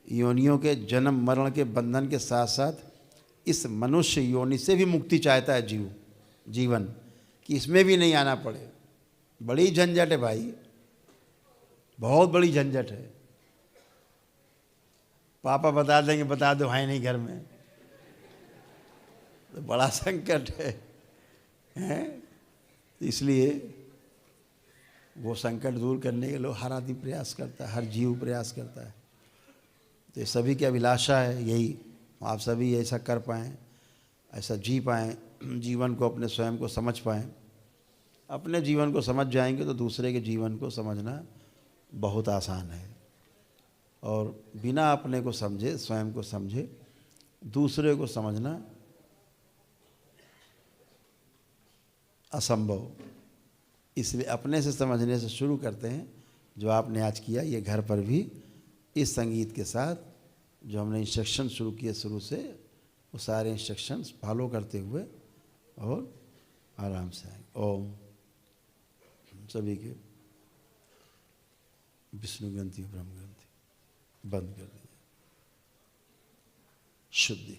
योनियों के जन्म मरण के बंधन के साथ साथ इस मनुष्य योनि से भी मुक्ति चाहता है जीवन, कि इसमें भी नहीं आना पड़े। बड़ी झंझट है भाई, बहुत बड़ी झंझट है। पापा बता देंगे, बता दो है नहीं घर में, तो बड़ा संकट है, हैं? इसलिए वो संकट दूर करने के लिए हर आदमी प्रयास करता है, हर जीव प्रयास करता है। तो ये सभी की अभिलाषा है यही, आप सभी ऐसा कर पाएँ, ऐसा जी पाएँ, जीवन को अपने स्वयं को समझ पाएँ। अपने जीवन को समझ जाएंगे तो दूसरे के जीवन को समझना बहुत आसान है। और बिना अपने को समझे, स्वयं को समझे, दूसरे को समझना असंभव। इसलिए अपने से समझने से शुरू करते हैं, जो आपने आज किया। ये घर पर भी इस संगीत के साथ जो हमने इंस्ट्रक्शन शुरू किए शुरू से, वो सारे इंस्ट्रक्शंस फॉलो करते हुए और आराम से आएंगे। ओम। सभी के विष्णु ग्रंथि, ब्रह्म ग्रंथि बंद कर दीजिए। शुद्धि।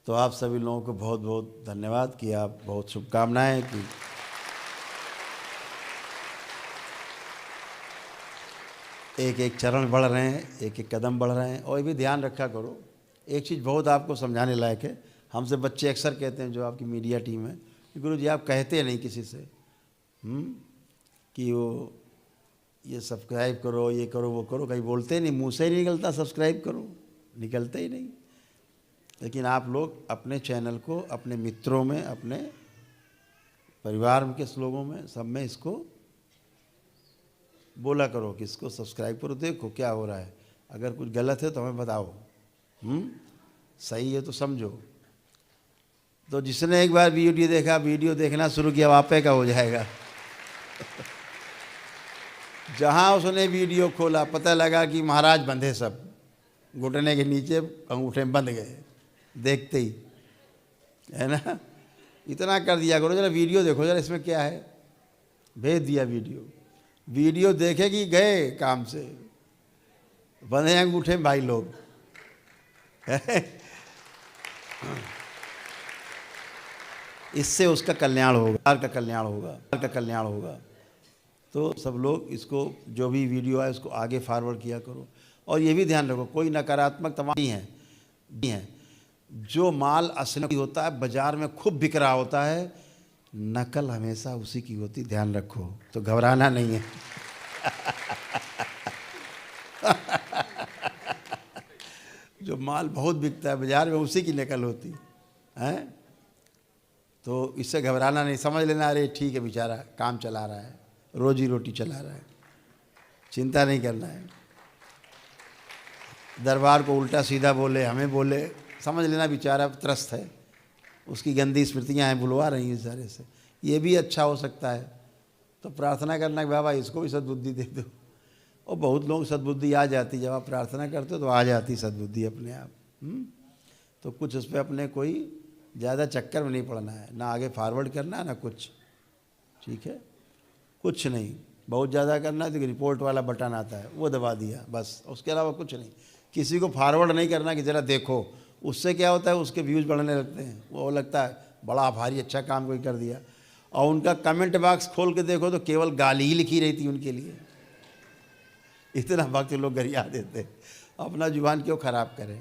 तो आप सभी लोगों को बहुत बहुत धन्यवाद, कि आप बहुत शुभकामनाएं, कि एक एक चरण बढ़ रहे हैं, एक एक कदम बढ़ रहे हैं। और ये भी ध्यान रखा करो, एक चीज़ बहुत आपको समझाने लायक है। हमसे बच्चे अक्सर कहते हैं, जो आपकी मीडिया टीम है, कि गुरु जी आप कहते नहीं किसी से कि वो ये सब्सक्राइब करो, ये करो, वो करो, कहीं बोलते नहीं, मुँह से ही नहीं निकलता सब्सक्राइब करो, निकलते ही नहीं। लेकिन आप लोग अपने चैनल को अपने मित्रों में, अपने परिवार के लोगों में, सब में इसको बोला करो कि इसको सब्सक्राइब करो, देखो क्या हो रहा है। अगर कुछ गलत है तो हमें बताओ, सही है तो समझो। तो जिसने एक बार वीडियो देखा, वीडियो देखना शुरू किया, वापे का हो जाएगा। जहाँ उसने वीडियो खोला पता लगा कि महाराज बंधे सब, घुटने के नीचे अंगूठे बंध गए देखते ही, है ना। इतना कर दिया करो, जरा वीडियो देखो जरा इसमें क्या है, भेज दिया वीडियो। वीडियो देखेगी गए काम से, बंधे अंगूठे भाई लोग। इससे उसका कल्याण होगा, का कल्याण होगा, का कल्याण होगा। तो सब लोग इसको, जो भी वीडियो है उसको आगे फॉरवर्ड किया करो। और ये भी ध्यान रखो, कोई नकारात्मक तमाम नहीं है। जो माल असली होता है बाजार में खूब बिक रहा होता है, नकल हमेशा उसी की होती, ध्यान रखो। तो घबराना नहीं है। जो माल बहुत बिकता है बाजार में उसी की नकल होती है। तो इससे घबराना नहीं, समझ लेना अरे ठीक है बेचारा काम चला रहा है, रोजी रोटी चला रहा है, चिंता नहीं करना है। दरबार को उल्टा सीधा बोले, हमें बोले, समझ लेना बेचारा त्रस्त है, उसकी गंदी स्मृतियाँ हैं, बुलवा रही हैं सारे से। ये भी अच्छा हो सकता है, तो प्रार्थना करना कि बाबा इसको भी सद्बुद्धि दे दो। और बहुत लोग सद्बुद्धि आ जाती, जब आप प्रार्थना करते हो तो आ जाती सद्बुद्धि अपने आप। तो कुछ उस पर अपने कोई ज़्यादा चक्कर में नहीं पड़ना है, ना आगे फॉरवर्ड करना है ना कुछ, ठीक है। कुछ नहीं, बहुत ज़्यादा करना है तो रिपोर्ट वाला बटन आता है वो दबा दिया बस, उसके अलावा कुछ नहीं। किसी को फॉरवर्ड नहीं करना कि ज़रा देखो, उससे क्या होता है उसके व्यूज़ बढ़ने लगते हैं, वो लगता है बड़ा भारी अच्छा काम कोई कर दिया। और उनका कमेंट बॉक्स खोल के देखो तो केवल गाली ही लिखी रहती उनके लिए। इतना वक्त लोग गरिया देते। अपना जुबान क्यों ख़राब करें।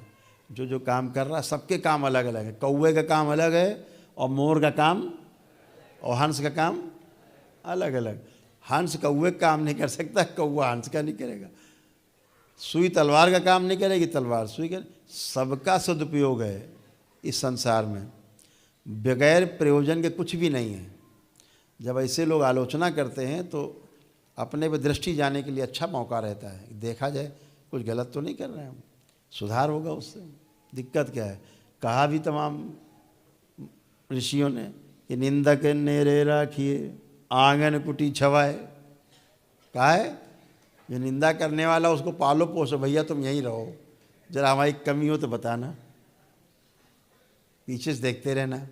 जो काम कर रहा, सबके काम अलग अलग है। कौवे का काम अलग है और मोर का काम और हंस का काम अलग अलग। हंस कौवे का काम नहीं कर सकता, कौवा हंस का नहीं करेगा। सुई तलवार का काम नहीं करेगी, तलवार सुई का। सबका सदुपयोग है इस संसार में, बगैर प्रयोजन के कुछ भी नहीं है। जब ऐसे लोग आलोचना करते हैं तो अपने पे दृष्टि जाने के लिए अच्छा मौका रहता है, देखा जाए कुछ गलत तो नहीं कर रहे हैं हम, सुधार होगा उससे। दिक्कत क्या है, कहा भी तमाम ऋषियों ने कि निंदक नेरे राखिए आंगन कुटी छवाए। कहा है जो निंदा करने वाला उसको पालो पोसो, भैया तुम यहीं रहो, जरा हमारी कमी हो तो बताना, पीछे से देखते रहना,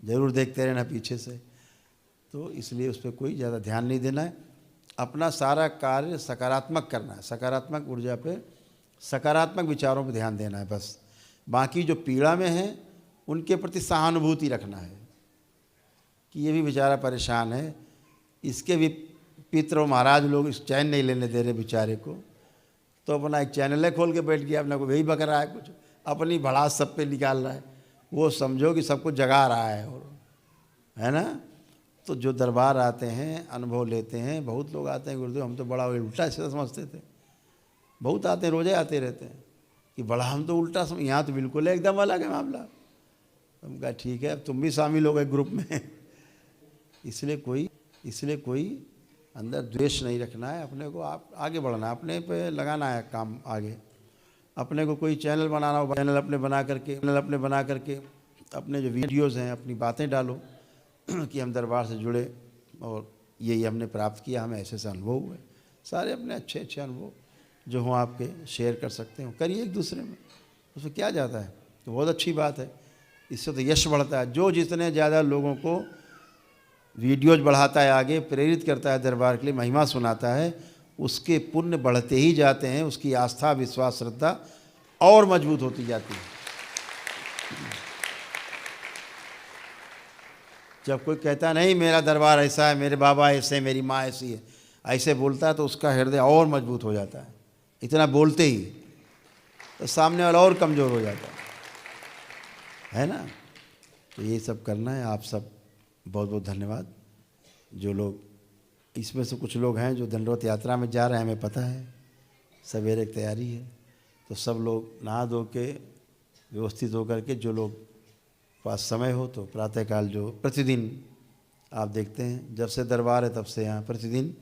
ज़रूर देखते रहना पीछे से। तो इसलिए उस पर कोई ज़्यादा ध्यान नहीं देना है, अपना सारा कार्य सकारात्मक करना है, सकारात्मक ऊर्जा पे, सकारात्मक विचारों पे ध्यान देना है बस। बाकी जो पीड़ा में है उनके प्रति सहानुभूति रखना है कि ये भी बेचारा परेशान है, इसके भी पितर और महाराज लोग इस चैन नहीं लेने दे रहे बेचारे को, तो अपना एक चैनल खोल के बैठ गया, अपना को वही बक रहा है, कुछ अपनी भड़ास सब पे निकाल रहा है। वो समझो कि सबको जगा रहा है, और है ना। तो जो दरबार आते हैं अनुभव लेते हैं, बहुत लोग आते हैं गुरुदेव हम तो बड़ा उल्टा सीधा समझते थे, बहुत आते हैं, रोजे आते रहते हैं कि बड़ा हम तो उल्टा समझ, यहाँ तो बिल्कुल एकदम अलग है मामला। हम कहा ठीक है, अब तुम भी शामिल हो गए ग्रुप में। इसलिए कोई अंदर द्वेष नहीं रखना है, अपने को आप आगे बढ़ना है, अपने पे लगाना है काम आगे। अपने को कोई चैनल बनाना हो, चैनल अपने बना करके अपने जो वीडियोज़ हैं अपनी बातें डालो कि हम दरबार से जुड़े और यही हमने प्राप्त किया, हमें ऐसे से अनुभव हुए। सारे अपने अच्छे अच्छे अनुभव जो हों आपके शेयर कर सकते हो, करिए एक दूसरे में, उसमें क्या जाता है। तो बहुत अच्छी बात है, इससे तो यश बढ़ता है। जो जितने ज़्यादा लोगों को वीडियोज बढ़ाता है, आगे प्रेरित करता है दरबार के लिए, महिमा सुनाता है, उसके पुण्य बढ़ते ही जाते हैं, उसकी आस्था विश्वास श्रद्धा और मजबूत होती जाती है। जब कोई कहता नहीं मेरा दरबार ऐसा है, मेरे बाबा ऐसे, मेरी माँ ऐसी है, ऐसे बोलता है तो उसका हृदय और मजबूत हो जाता है। इतना बोलते ही तो सामने वाला और कमज़ोर हो जाता है ना। तो ये सब करना है। आप सब बहुत बहुत धन्यवाद। जो लोग इसमें से कुछ लोग हैं जो दंडवत यात्रा में जा रहे हैं, हमें पता है सवेरे की तैयारी है, तो सब लोग नहा धो के व्यवस्थित होकर के जो लोग पास समय हो तो प्रातःकाल जो प्रतिदिन आप देखते हैं जब से दरबार है तब से यहाँ प्रतिदिन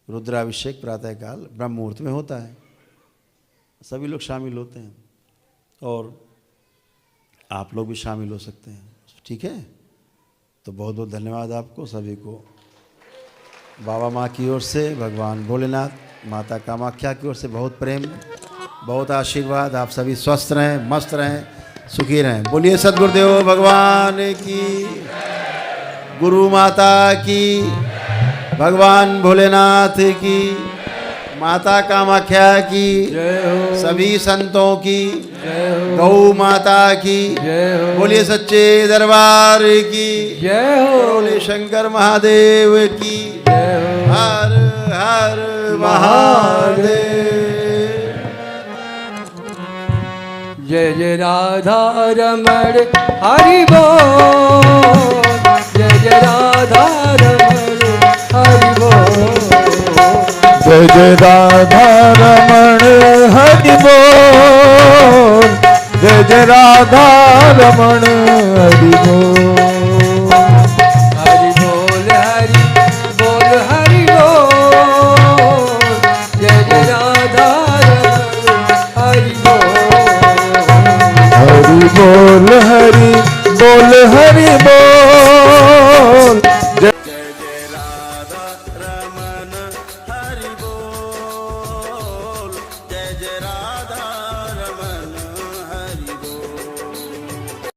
रुद्राभिषेक प्रातःकाल ब्रह्म मुहूर्त में होता है, सभी लोग शामिल होते हैं और आप लोग भी शामिल हो सकते हैं। ठीक है, तो बहुत बहुत धन्यवाद आपको सभी को। बाबा माँ की ओर से, भगवान भोलेनाथ, माता कामाख्या की ओर से बहुत प्रेम, बहुत आशीर्वाद। आप सभी स्वस्थ रहें, मस्त रहें, सुखी रहें। बोलिए सद्गुरुदेव भगवान की, गुरु माता की, भगवान भोलेनाथ की, माता कामाख्या की, सभी संतों की, गौ माता की, बोलिए सच्चे दरबार की, बोले शंकर महादेव की, हर हर महादेव। जय जय राधा रमण हरि बोल, जय जय राधा रमण हरि बोल, जय जय राधा रमण हरि बोल, जय जय राधा रमण हरि बोल, हरि बोल हरि बोल हरि बोल, जय जय राधा रमण हरि बोल, हरि बोल हरि बोल हरि बोल, जय जय राधा रमन हरि बोल, जय जय राधा